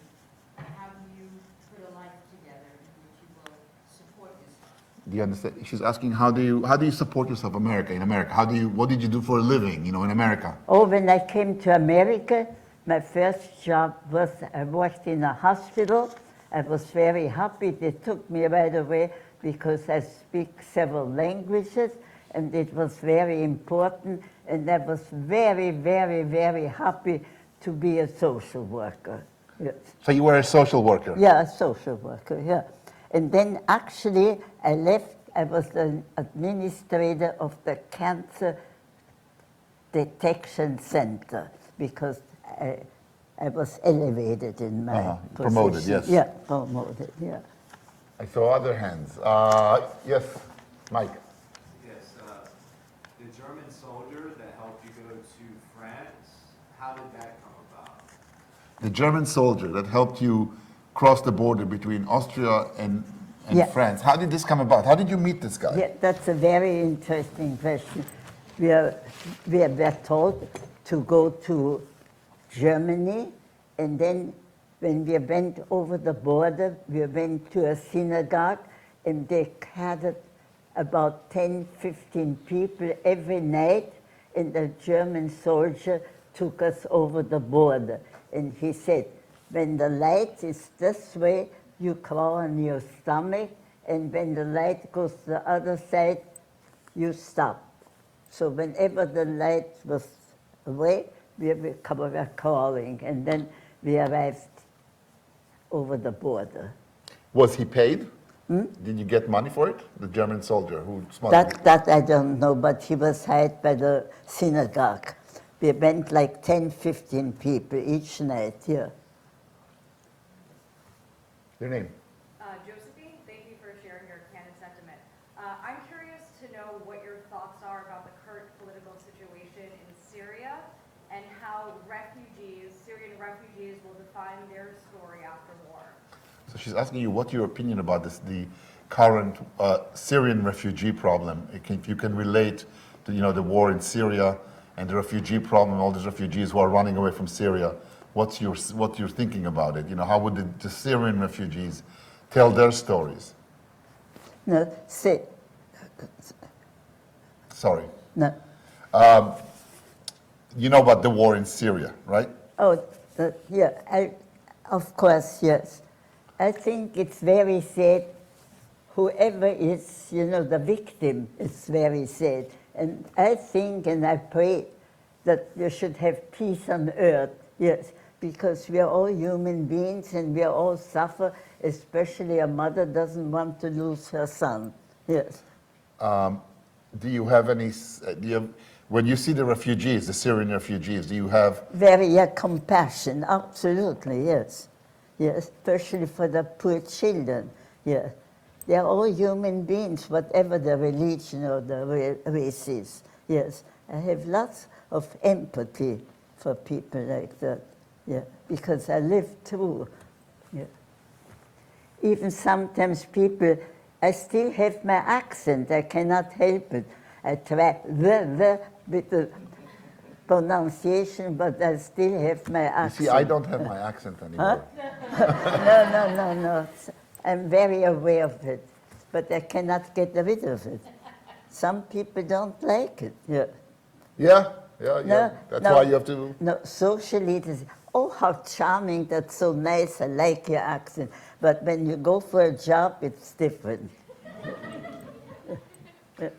H: how do you put a life together in which you will support yourself?
B: Do you understand? She's asking how do you support yourself in America? What did you do for a living, in America?
C: Oh, when I came to America, my first job was I worked in a hospital. I was very happy. They took me right away because I speak several languages, and it was very important. And I was very, very, very happy to be a social worker. Yes.
B: So you were a social worker?
C: Yeah, a social worker, yeah. And then actually I left, I was an administrator of the Cancer Detection Center, because I was elevated in my position.
B: Promoted, yes.
C: Yeah, promoted, yeah.
B: I saw other hands. Yes, Mike.
I: Yes, the German soldier that helped you go to France, how did that come about?
B: The German soldier that helped you cross the border between Austria and
C: Yeah.
B: France. How did this come about? How did you meet this guy?
C: Yeah, that's a very interesting question. We were told to go to Germany, and then when we went over the border, we went to a synagogue, and they gathered about 10, 15 people every night, and the German soldier took us over the border. And he said, when the light is this way, you crawl on your stomach, and when the light goes to the other side, you stop. So whenever the light was away, we were crawling, and then we arrived over the border.
B: Was he paid? Did you get money for it? The German soldier who smuggled you?
C: That I don't know, but he was hired by the synagogue. We went like 10, 15 people each night, yeah.
B: Your name?
J: Josephine, thank you for sharing your candid sentiment. I'm curious to know what your thoughts are about the current political situation in Syria and how Syrian refugees will define their story after war.
B: So she's asking you what your opinion about the current Syrian refugee problem. If you can relate to the war in Syria and the refugee problem, all these refugees who are running away from Syria. What you're thinking about it? How would the Syrian refugees tell their stories?
C: No, say,
B: Sorry.
C: no.
B: You know about the war in Syria, right?
C: Oh, yeah, of course, yes. I think it's very sad. Whoever is, the victim, it's very sad. And I think and I pray that we should have peace on earth, yes, because we are all human beings and we all suffer, especially a mother doesn't want to lose her son, yes.
B: Do you have any, when you see the refugees, the Syrian refugees, do you have...
C: Very compassion, absolutely, yes. Yes, especially for the poor children, yeah. They're all human beings, whatever the religion or the race is, yes. I have lots of empathy for people like that, yeah, because I live through, yeah. Even sometimes people, I still have my accent, I cannot help it. I try with the pronunciation, but I still have my accent.
B: You see, I don't have my accent anymore.
C: Huh? No. I'm very aware of it, but I cannot get rid of it. Some people don't like it. Yeah.
B: Yeah. That's why you have to...
C: No, socially it is, oh, how charming, that's so nice, I like your accent. But when you go for a job, it's different.
B: Say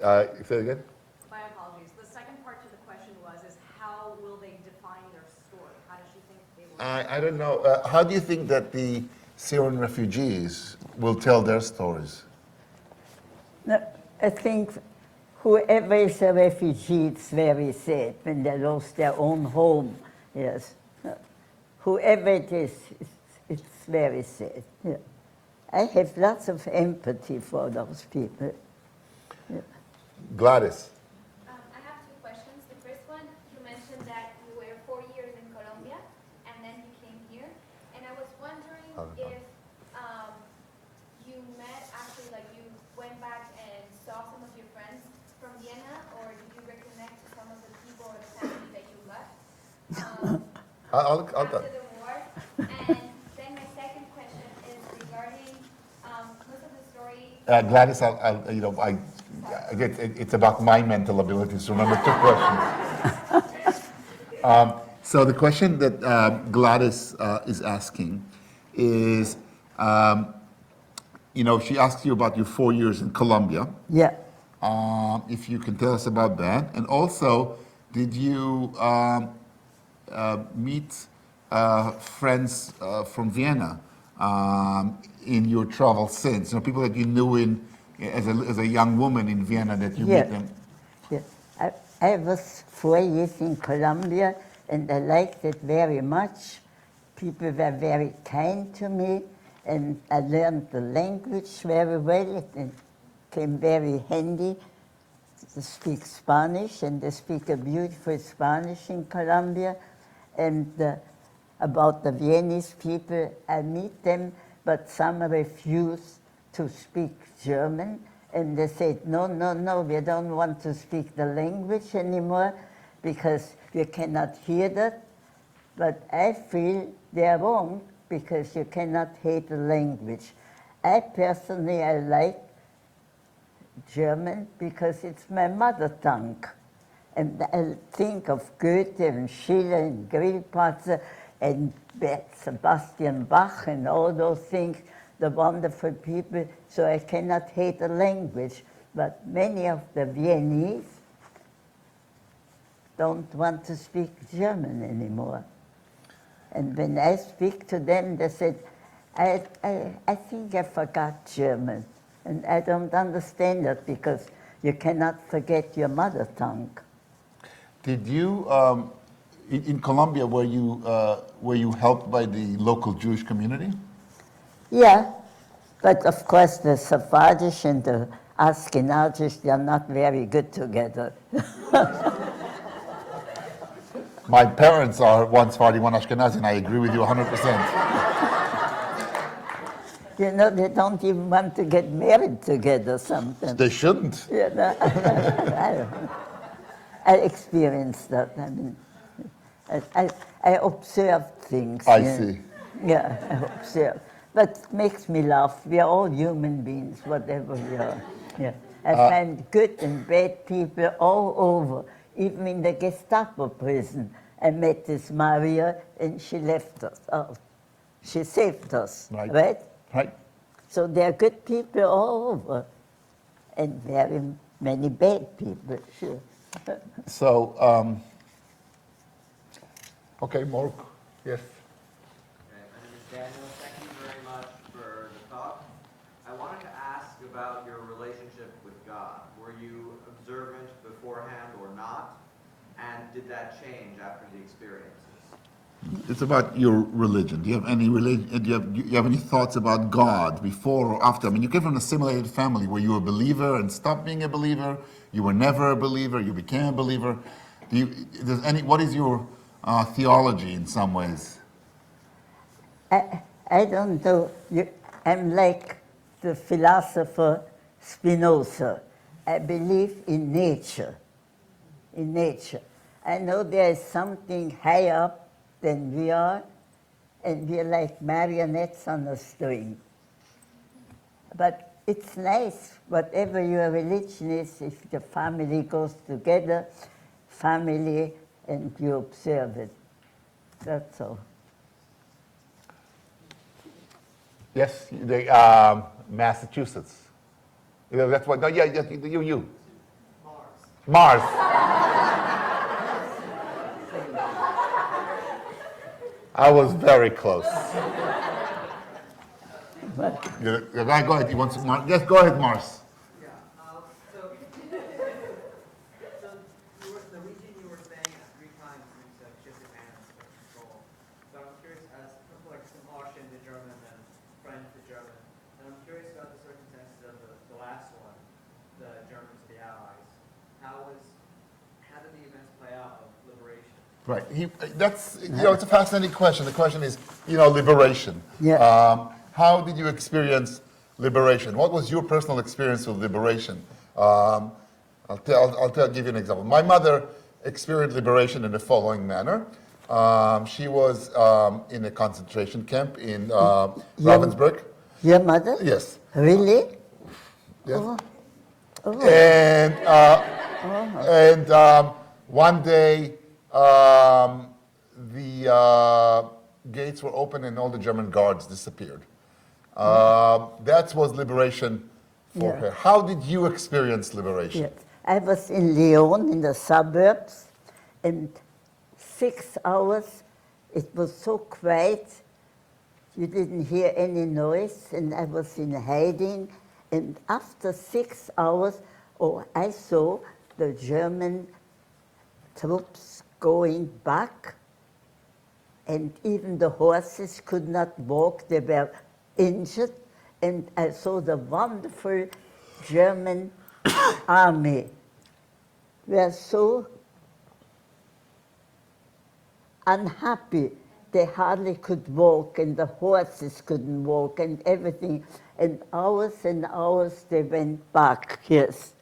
B: it again?
J: My apologies. The second part to the question is how will they define their story? How does she think they will?
B: I don't know. How do you think that the Syrian refugees will tell their stories?
C: No, I think whoever is a refugee, it's very sad when they lost their own home, yes. Whoever it is, it's very sad. Yeah. I have lots of empathy for those people. Yeah.
B: Gladys.
G: I have two questions. The first one, you mentioned that you were 4 years in Colombia and then you came here. And I was wondering if you met, actually, like you went back and saw some of your friends from Vienna, or did you reconnect to some of the people or the family that you left after the war? And then my second question is regarding most of the story.
B: Gladys, it's about my mental abilities to remember two questions. So the question that Gladys is asking is, she asked you about your 4 years in Colombia.
C: Yeah.
B: If you can tell us about that. And also, did you meet friends from Vienna in your travel since? People that you knew as a young woman in Vienna that you met them?
C: Yeah. I was 4 years in Colombia and I liked it very much. People were very kind to me and I learned the language very well. It came very handy to speak Spanish, and they speak a beautiful Spanish in Colombia. And about the Viennese people, I meet them, but some refuse to speak German. And they said, no, we don't want to speak the language anymore because we cannot hear that. But I feel they're wrong because you cannot hate the language. I personally, I like German because it's my mother tongue. And I think of Goethe and Schiller and Grillparzer and Sebastian Bach and all those things, the wonderful people, so I cannot hate the language. But many of the Viennese don't want to speak German anymore. And when I speak to them, they said, I think I forgot German. And I don't understand that because you cannot forget your mother tongue.
B: Did you, in Colombia, were you helped by the local Jewish community?
C: Yeah, but of course the Sephardish and the Ashkenazis, they are not very good together.
B: My parents are one Sephardi, one Ashkenazi, and I agree with you 100%.
C: You know, they don't even want to get married together sometimes.
B: They shouldn't.
C: You know, I don't know. I experienced that. I mean, I observe things.
B: I
C: you know.
B: see.
C: Yeah, I observe. But it makes me laugh. We are all human beings, whatever we are. Yeah. I find good and bad people all over. Even in the Gestapo prison, I met this Maria, and she left us out. She saved us,
B: Right.
C: right?
B: Right.
C: So there are good people all over, and very many bad people, sure.
B: So, okay, Mark. Yes.
I: Okay, my name is Daniel. Thank you very much for the talk. I wanted to ask about your relationship with God. Were you observant beforehand or not? And did that change after the experiences?
B: It's about your religion. Do you have any religion? Do you have any thoughts about God before or after? I mean, you came from an assimilated family where you were a believer and stopped being a believer. You were never a believer. You became a believer. What is your theology in some ways?
C: I don't know. I'm like the philosopher Spinoza. I believe in nature. In nature. I know there is something higher up than we are, and we're like marionettes on a string. But it's nice, whatever your religion is, if the family goes together, family, and you observe it. That's all.
B: Yes, Massachusetts. Yeah, that's what. No, yeah, you. Mars. I was very close. Go ahead. You want some Mars? Yes, go ahead, Mars.
K: Yeah. So the region you were saying 3 times seems to have shifted hands for control. So I'm curious, as like some Austrian to German and French to German, and I'm curious about the circumstances of the last one, the Germans, the Allies. How did the events play out of liberation?
B: Right. It's a fascinating question. The question is, liberation.
C: Yeah.
B: How did you experience liberation? What was your personal experience with liberation? Give you an example. My mother experienced liberation in the following manner. She was in a concentration camp in Ravensbrück.
C: Your mother?
B: Yes.
C: Really?
B: Yes.
C: Oh. Oh.
B: And one day, the gates were open and all the German guards disappeared. That was liberation for her. How did you experience liberation?
C: Yes. I was in Lyon, in the suburbs, and 6 hours, it was so quiet, you didn't hear any noise, and I was in hiding. And after 6 hours, I saw the German troops going back, and even the horses could not walk, they were injured, and I saw the wonderful German army were so unhappy. They hardly could walk, and the horses couldn't walk, and everything. And hours they went back, yes.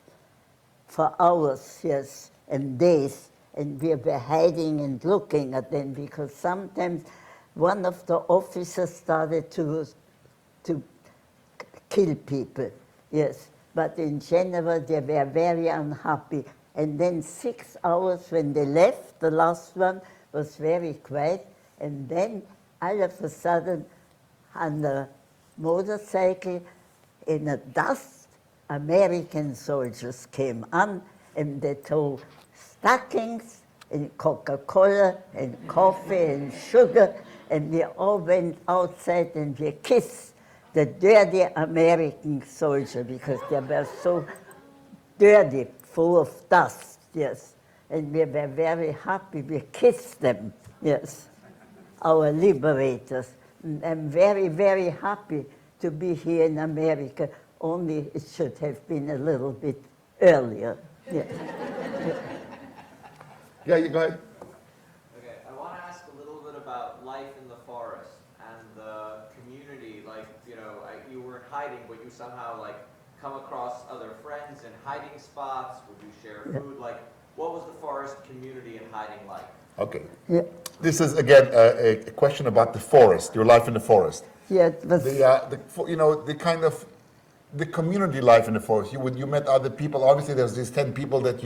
C: For hours, yes, and days. And we were hiding and looking at them, because sometimes one of the officers started to kill people, yes. But in general, they were very unhappy. And then 6 hours when they left, the last one was very quiet. And then all of a sudden, on the motorcycle, in the dust, American soldiers came on, and they threw stockings and Coca-Cola and coffee and sugar, and we all went outside and we kissed the dirty American soldier, because they were so dirty, full of dust, yes. And we were very happy. We kissed them, yes, our liberators. And I'm very, very happy to be here in America, only it should have been a little bit earlier. Yes.
B: Yeah, you go ahead.
I: Okay, I want to ask a little bit about life in the forest and the community community, like, you know, you were in hiding, but you somehow, like, come across other friends in hiding spots? Would you share food? Like, what was the forest community and hiding like?
B: Okay.
C: Yeah,
B: This is, again, a question about the forest, your life in the forest.
C: yeah, it was,
B: You know, the kind of the community life in the forest. You met other people. Obviously, there's these 10 people that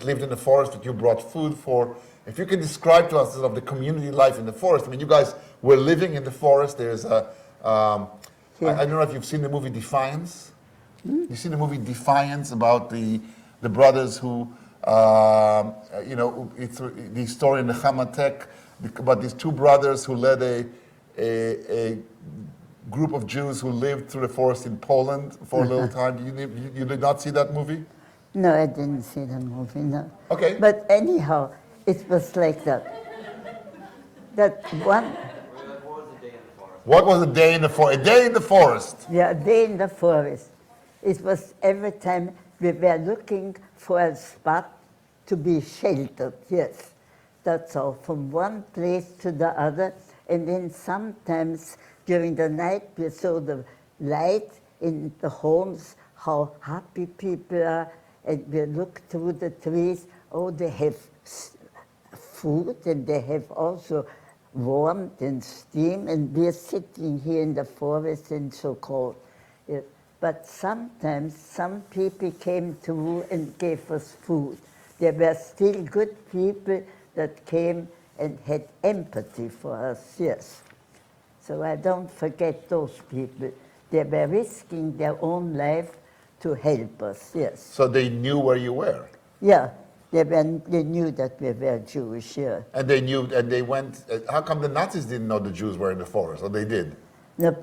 B: lived in the forest that you brought food for. If you can describe to us sort of the community life in the forest. I mean, you guys were living in the forest. There's a I don't know if you've seen the movie Defiance. You've seen the movie Defiance about the brothers who you know, it's the story in the Hamatek about these two brothers who led a group of Jews who lived through the forest in Poland for a little time. You did not see that movie?
C: no, I didn't see the movie, no.
B: Okay.
C: But anyhow, it was like that. That one,
B: What was a day in the forest? A day in the forest.
C: yeah, day in the forest. It was every time we were looking for a spot to be sheltered, yes. That's all, from one place to the other. And then sometimes during the night we saw the light in the homes, how happy people are, and we look through the trees. Oh, they have food, and they have also warmth and steam, and we're sitting here in the forest and so cold. Yeah. But sometimes some people came through and gave us food. There were still good people that came and had empathy for us, yes. So I don't forget those people. They were risking their own life to help us, yes.
B: So they knew where you were.
C: Yeah, they knew that we were Jewish, yeah.
B: And they knew, and they went. How come the Nazis didn't know the Jews were in the forest, or they did?
C: No,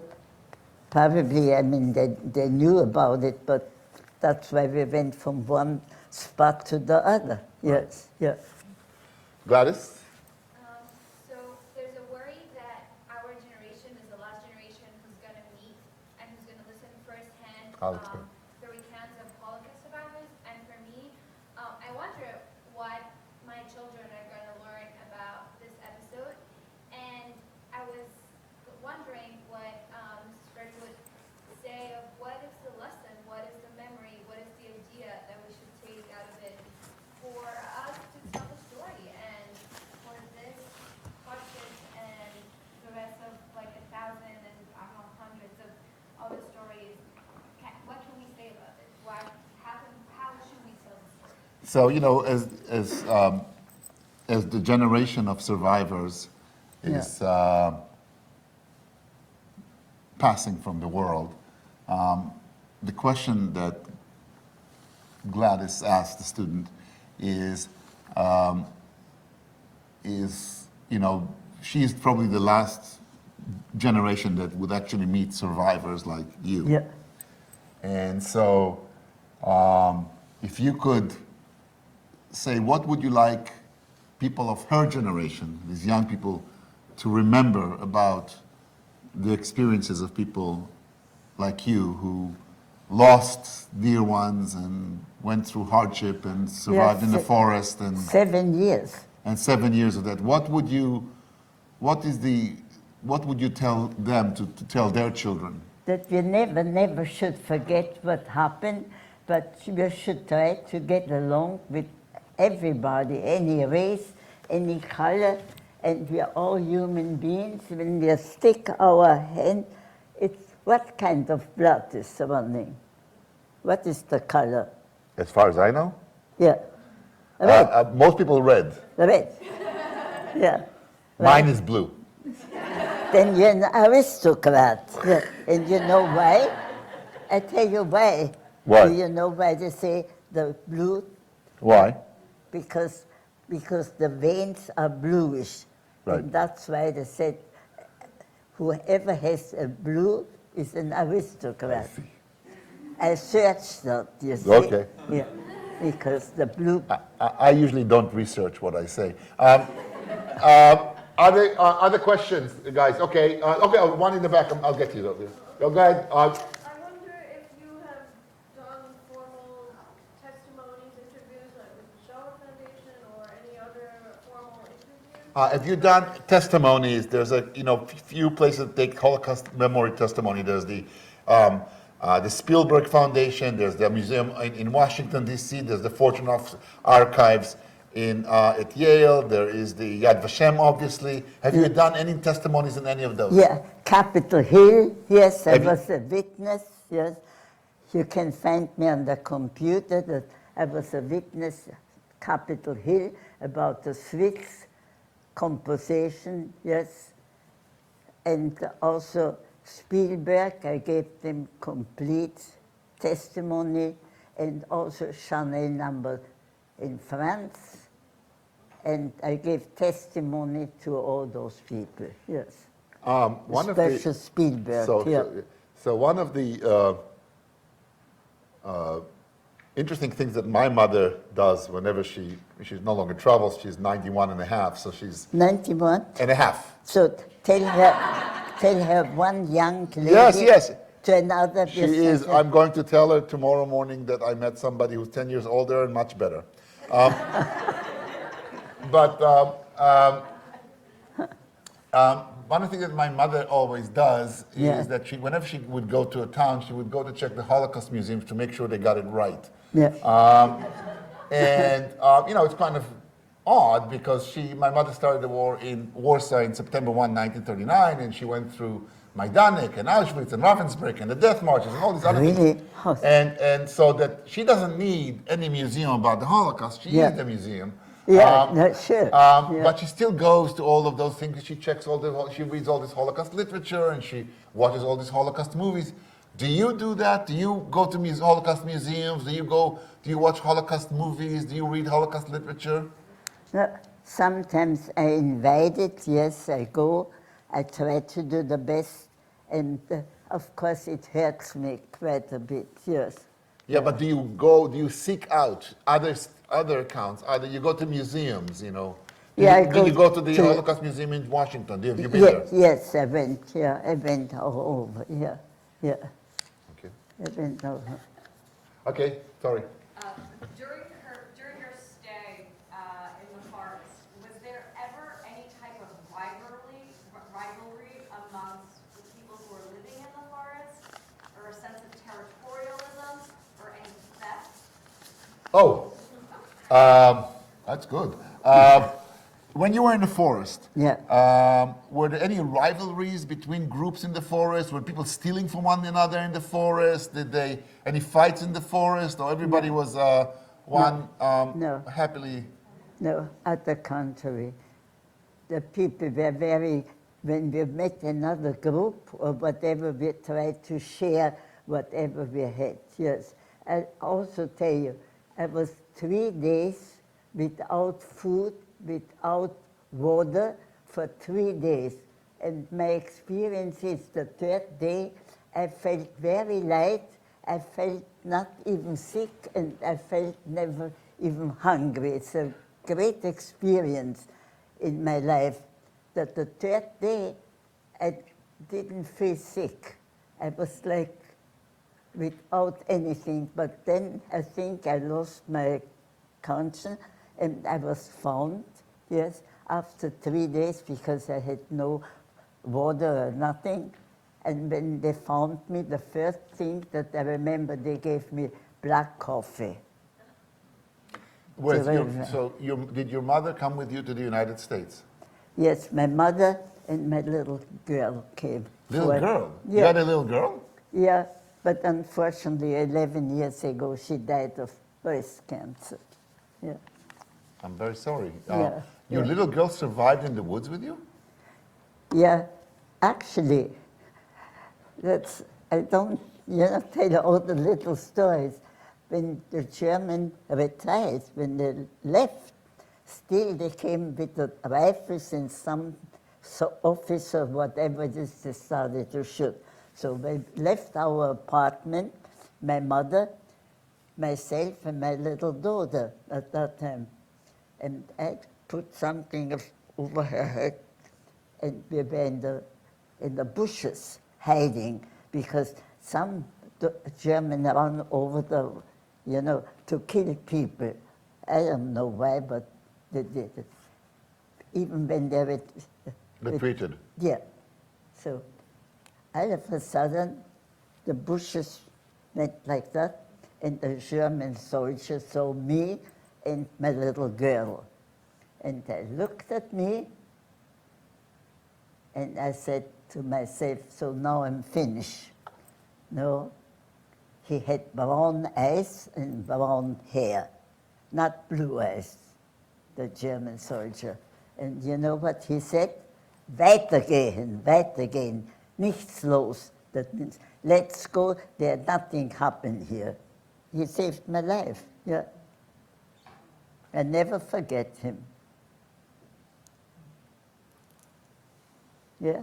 C: probably, I mean, they knew about it, but that's why we went from one spot to the other, yes, yeah.
B: Gladys?
G: So there's a worry that our generation is the last generation who's going to meet and who's going to listen firsthand the recounts of Holocaust survivors. And for me, I wonder what my children are going to learn about this episode. And I was wondering what Mrs. Freund would say of what is the lesson, what is the memory, what is the idea that we should take out of it for us to tell the story, and for this podcast and the rest of like 1,000 and I don't know hundreds of other stories. What can we say about it? How should we tell the story?
B: So you know, as the generation of survivors is passing from the world, the question that Gladys asked the student is, you know, she's probably the last generation that would actually meet survivors like you.
C: Yeah.
B: And so, if you could say, what would you like people of her generation, these young people, to remember about the experiences of people like you who lost dear ones and went through hardship and survived in the forest and
C: 7 years.
B: and 7 years of that. What would you tell them to tell their children?
C: That we never should forget what happened, but we should try to get along with everybody, any race, any color, and we are all human beings. When we stick our hand, it's what kind of blood is running? What is the color?
B: As far as I know,
C: Yeah. Red.
B: most people red.
C: Red. Yeah.
B: Mine is blue.
C: Then you're an aristocrat. Yeah. And you know why? I tell you why.
B: Why?
C: Do you know why they say the blue?
B: Why?
C: Because the veins are bluish.
B: Right.
C: And that's why they said whoever has a blue is an aristocrat. I searched that, you see.
B: Okay.
C: Yeah. Because the blue.
B: I usually don't research what I say. Other questions, guys? Okay. Okay. One in the back. I'll get to you. Go ahead.
L: I wonder if you have done formal testimonies, interviews, like with the Hashoah Foundation or any other formal interviews
B: Have you done testimonies? There's a few places that take Holocaust memory testimony. There's the Spielberg Foundation. There's the museum in Washington D.C. There's the Fortune Archives at Yale. There is the Yad Vashem, obviously. Have you done any testimonies in any of those?
C: Yeah, Capitol Hill, yes, I was a witness, yes. You can find me on the computer that I was a witness, Capitol Hill, about the Swiss composition, yes. And also Spielberg, I gave them complete testimony, and also Chanel number in France. And I gave testimony to all those people, yes. Especially Spielberg.
B: So one of the interesting things that my mother does whenever she's no longer travels, she's 91 and a half, so she's...
C: 91?
B: And a half.
C: So tell her one young lady
B: yes.
C: to another.
B: She is. I'm going to tell her tomorrow morning that I met somebody who's 10 years older and much better. One of the things that my mother always does is that whenever she would go to a town, she would go to check the Holocaust museums to make sure they got it right.
C: Yeah.
B: It's kind of odd because my mother started the war in Warsaw in September 1, 1939, and she went through Majdanek and Auschwitz and Ravensbrück and the death marches and all these other things. And so that she doesn't need any museum about the Holocaust. She is the museum.
C: Sure.
B: But she still goes to all of those things. She checks she reads all this Holocaust literature, and she watches all these Holocaust movies. Do you do that? Do you go to Holocaust museums? Do you watch Holocaust movies? Do you read Holocaust literature?
C: No, sometimes I invite it, yes, I go. I try to do the best, and of course it hurts me quite a bit, yes.
B: Yeah, but do you seek out other accounts? Either you go to museums,
C: Do
B: you go to the Holocaust Museum in Washington? Have you been there?
C: Yes, I went all over, yeah.
B: Okay.
C: I went over.
B: Okay, sorry.
J: During your stay in the forest, was there ever any type of rivalry amongst the people who were living in the forest, or a sense of territorialism, or any theft?
B: That's good. When you were in the forest, were there any rivalries between groups in the forest? Were people stealing from one another in the forest? Any fights in the forest, or everybody was happily?
C: No, at the contrary. The people were when we met another group or whatever, we tried to share whatever we had, yes. I also tell you, I was 3 days without food, without water for 3 days. And my experience is the third day, I felt very light, I felt not even sick, and I felt never even hungry. It's a great experience in my life that the third day I didn't feel sick. I was like without anything, but then I think I lost my conscience, and I was found, yes, after 3 days because I had no water or nothing. And when they found me, the first thing that I remember, they gave me black coffee.
B: Did your mother come with you to the United States?
C: Yes, my mother and my little girl came.
B: Little girl?
C: Yeah.
B: You had a little girl?
C: Yeah, but unfortunately 11 years ago she died of breast cancer. Yeah.
B: I'm very sorry.
C: Your
B: little girl survived in the woods with you?
C: Yeah, actually, I don't tell all the little stories. When the German retired, when they left, still they came with the rifles, and some officer, whatever it is, they started to shoot. So we left our apartment, my mother, myself, and my little daughter at that time. And I put something over her head, and we were in the bushes hiding, because some German ran over to kill people. I don't know why, but they did it. even when they were
B: Retreated.
C: yeah. So all of a sudden, the bushes went like that, and the German soldier saw me and my little girl. And they looked at me, and I said to myself, so now I'm finished. No, he had brown eyes and brown hair, not blue eyes, the German soldier. And you know what he said? Weitergehen, weitergehen, nichts los. That means, let's go, there nothing happened here. He saved my life, yeah. I never forget him. Yeah,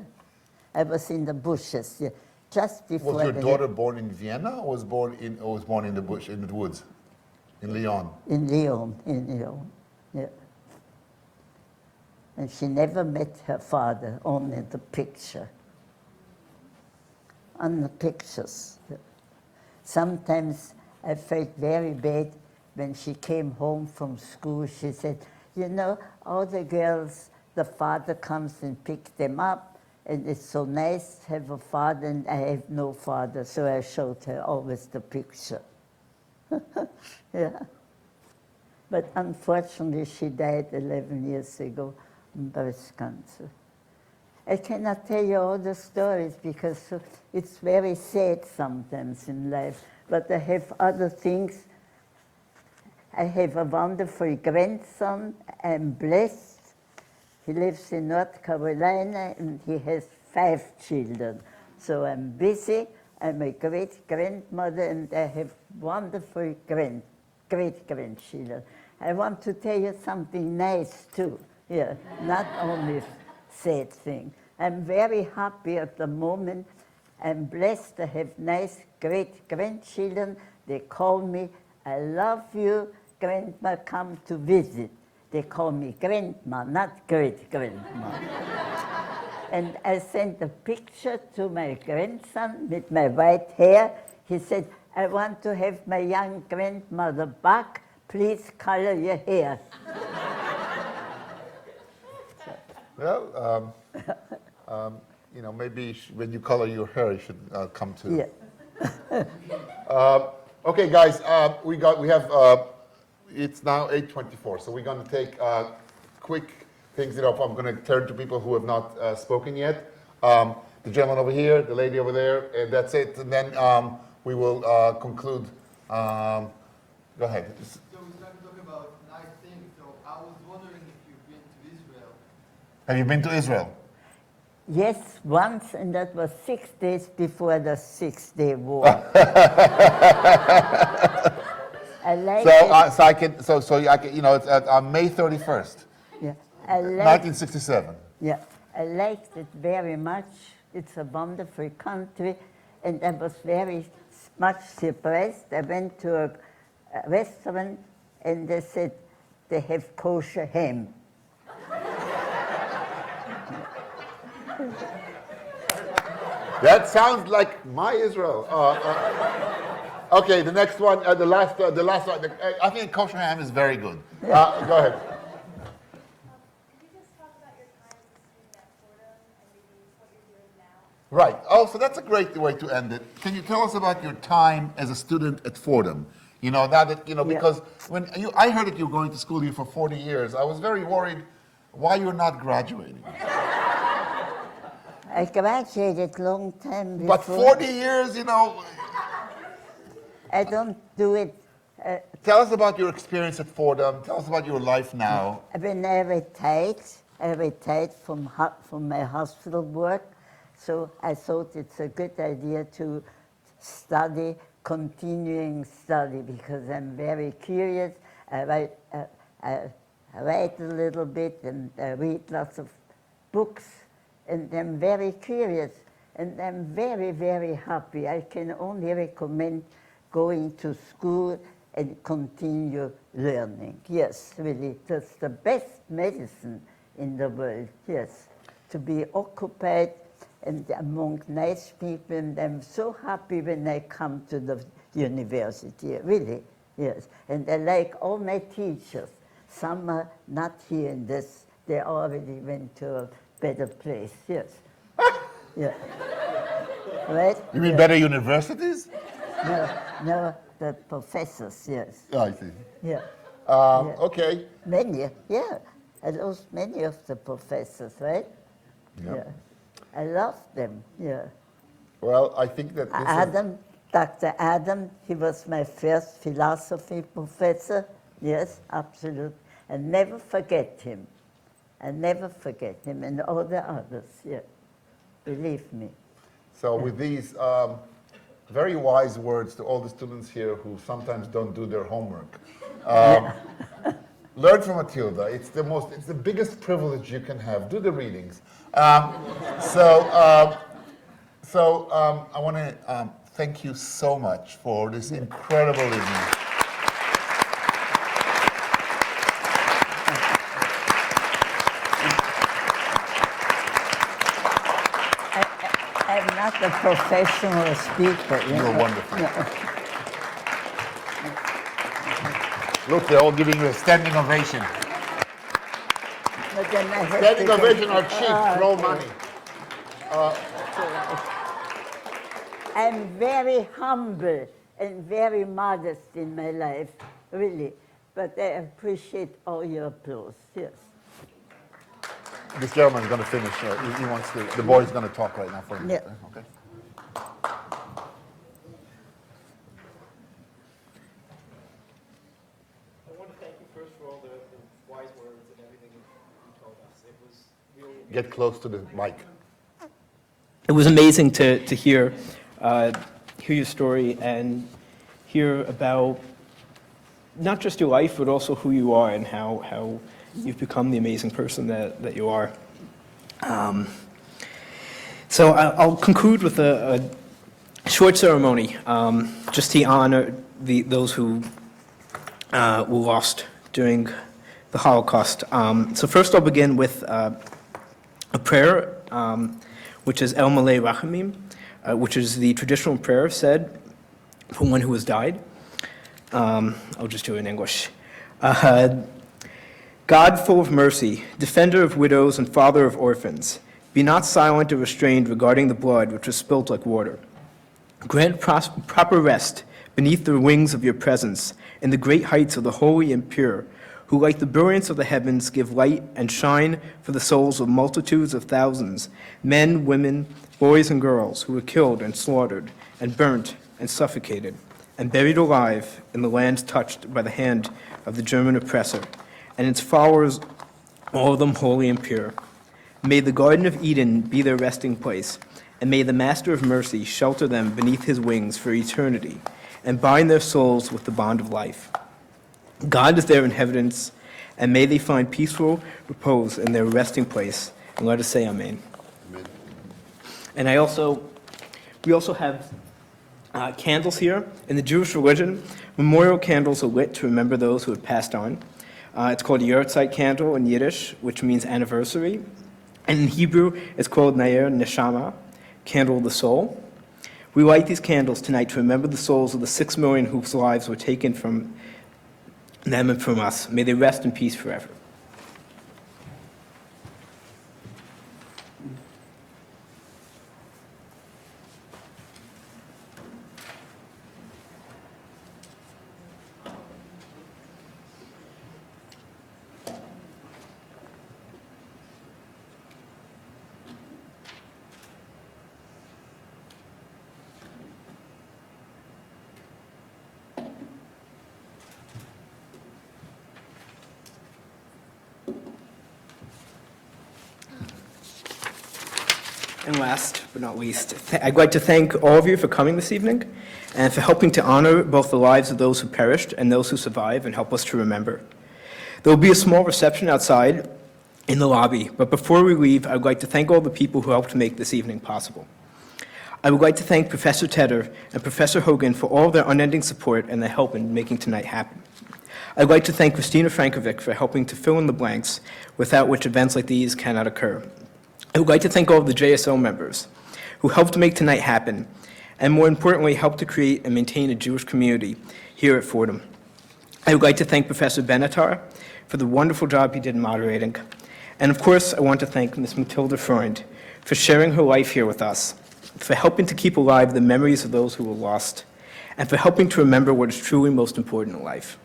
C: I was in the bushes, yeah, just before.
B: Was your daughter born in Vienna or was born in the bush, in the woods, in Lyon?
C: In Lyon, yeah. And she never met her father, only the picture. On the pictures. Sometimes I felt very bad when she came home from school. She said, you know, all the girls, the father comes and picks them up, and it's so nice to have a father, and I have no father, so I showed her always the picture. Yeah. But unfortunately, she died 11 years ago from breast cancer. I cannot tell you all the stories because it's very sad sometimes in life, but I have other things. I have a wonderful grandson. I'm blessed. He lives in North Carolina and he has 5 children. So I'm busy. I'm a great-grandmother and I have wonderful great-grandchildren. I want to tell you something nice too. Yeah, not only sad thing. I'm very happy at the moment. I'm blessed to have nice great-grandchildren. They call me, I love you, Grandma, come to visit. They call me Grandma, not great-grandma. And I sent a picture to my grandson with my white hair. He said, I want to have my young grandmother back. Please color your hair.
B: Well, you know, maybe when you color your hair, you should come to.
C: Yeah.
B: Okay, guys, we have. It's now 8:24, so we're going to take quick things. You know, I'm going to turn to people who have not spoken yet. The gentleman over here, the lady over there, and that's it. And then we will conclude. Go ahead.
M: So we started talking about nice things. So I was wondering if you've been to Israel.
B: Have you been to Israel?
C: Yes, once, and that was 6 days before the 6-day war. I like it.
B: You know, it's on May 31st,
C: Yeah,
B: 1967.
C: Yeah, I liked it very much. It's a wonderful country, and I was very much surprised. I went to a restaurant, and they said they have kosher ham.
B: That sounds like my Israel. Okay, the next one, the last one. I think kosher ham is very good. Go ahead.
G: Could you just talk about your time as a student at Fordham and maybe what you're doing now?
B: Right. Oh, so that's a great way to end it. Can you tell us about your time as a student at Fordham? You know, because when I heard that you were going to school here for 40 years, I was very worried why you're not graduating.
C: I graduated long time before.
B: But 40 years, you know.
C: I don't do it.
B: Tell us about your experience at Fordham. Tell us about your life now.
C: When I retired from my hospital work, so I thought it's a good idea to study, continuing study, because I'm very curious. I write a little bit and I read lots of books, and I'm very curious, and I'm very, very happy. I can only recommend going to school and continue learning. Yes, really, that's the best medicine in the world, yes. To be occupied and among nice people, and I'm so happy when I come to the university, really, yes. And I like all my teachers. Some are not here in this they already went to a better place, yes. Yeah. Right?
B: You mean
C: Yeah.
B: better universities?
C: No, the professors, yes.
B: Oh, I see.
C: Yeah.
B: Okay.
C: Many, yeah. I lost many of the professors, right?
B: Yeah.
C: Yeah. I love them, yeah.
B: Well, I think that this is...
C: Adam, Dr. Adam, he was my first philosophy professor. Yes, absolutely. And never forget him. I never forget him and all the others, yeah. Believe me.
B: So with these very wise words to all the students here who sometimes don't do their homework, learn from Mathilde. It's the biggest privilege you can have. Do the readings. So I want to thank you so much for this incredible evening.
C: I'm not a professional speaker.
B: You're wonderful. Look, they're all giving you a standing ovation.
C: But then I have
B: Standing
C: to
B: ovation
C: go-
B: are cheap, throw money.
C: I'm very humble and very modest in my life, really. But I appreciate all your applause, yes.
B: This gentleman's going to finish. He wants to. The boy's going to talk right now for you.
C: Yeah.
B: Okay.
N: I want to thank you first for all the wise words and everything you told us. It was really
B: Get close to the mic.
A: It was amazing to hear your story and hear about not just your life, but also who you are and how you've become the amazing person that you are. So I'll conclude with a short ceremony, just to honor those who were lost during the Holocaust. So first I'll begin with a prayer, which is El Malay Rachamim, which is the traditional prayer said for one who has died. I'll just do it in English. God full of mercy, defender of widows and father of orphans, be not silent or restrained regarding the blood which was spilt like water. Grant proper rest beneath the wings of your presence in the great heights of the holy and pure, who like the brilliance of the heavens give light and shine for the souls of multitudes of thousands, men, women, boys and girls who were killed and slaughtered and burnt and suffocated and buried alive in the land touched by the hand of the German oppressor, and its followers, all of them holy and pure. May the Garden of Eden be their resting place, and may the Master of Mercy shelter them beneath his wings for eternity, and bind their souls with the bond of life. God is their inheritance, and may they find peaceful repose in their resting place. And let us say Amen.
B: Amen.
A: And we also have candles here. In the Jewish religion, memorial candles are lit to remember those who have passed on. It's called a Yortzeit candle in Yiddish, which means anniversary. And in Hebrew, it's called Nair Neshama, candle of the soul. We light these candles tonight to remember the souls of the 6 million whose lives were taken from them and from us. May they rest in peace forever. And last but not least, I'd like to thank all of you for coming this evening and for helping to honor both the lives of those who perished and those who survived and help us to remember. There will be a small reception outside in the lobby, but before we leave, I would like to thank all the people who helped make this evening possible. I would like to thank Professor Tedder and Professor Hogan for all their unending support and their help in making tonight happen. I'd like to thank Christina Frankovic for helping to fill in the blanks, without which events like these cannot occur. I would like to thank all of the JSO members who helped make tonight happen, and more importantly, helped to create and maintain a Jewish community here at Fordham. I would like to thank Professor Benatar for the wonderful job he did in moderating, And of course, I want to thank Ms. Mathilde Freund for sharing her life here with us, for helping to keep alive the memories of those who were lost, and for helping to remember what is truly most important in life.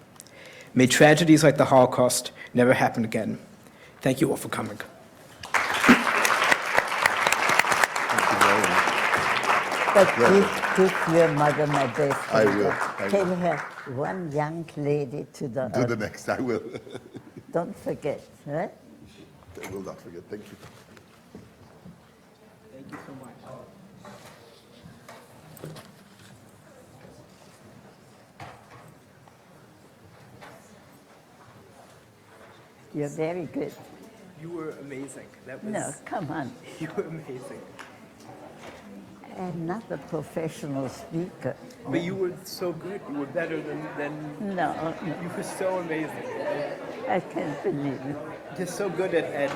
A: May tragedies like the Holocaust never happen again. Thank you all for coming.
C: But give your mother my best.
B: I will.
C: Tell her one young lady to the
B: Do
C: other.
B: the next, I will.
C: Don't forget, right?
B: I will not forget. Thank you.
A: Thank you so much.
C: You're very good.
A: You were amazing. That was,
C: No, come on.
A: You were amazing.
C: I'm not a professional speaker.
A: But you were so good. You were better than
C: No,
A: you were so amazing.
C: I can't believe it.
A: Just so good at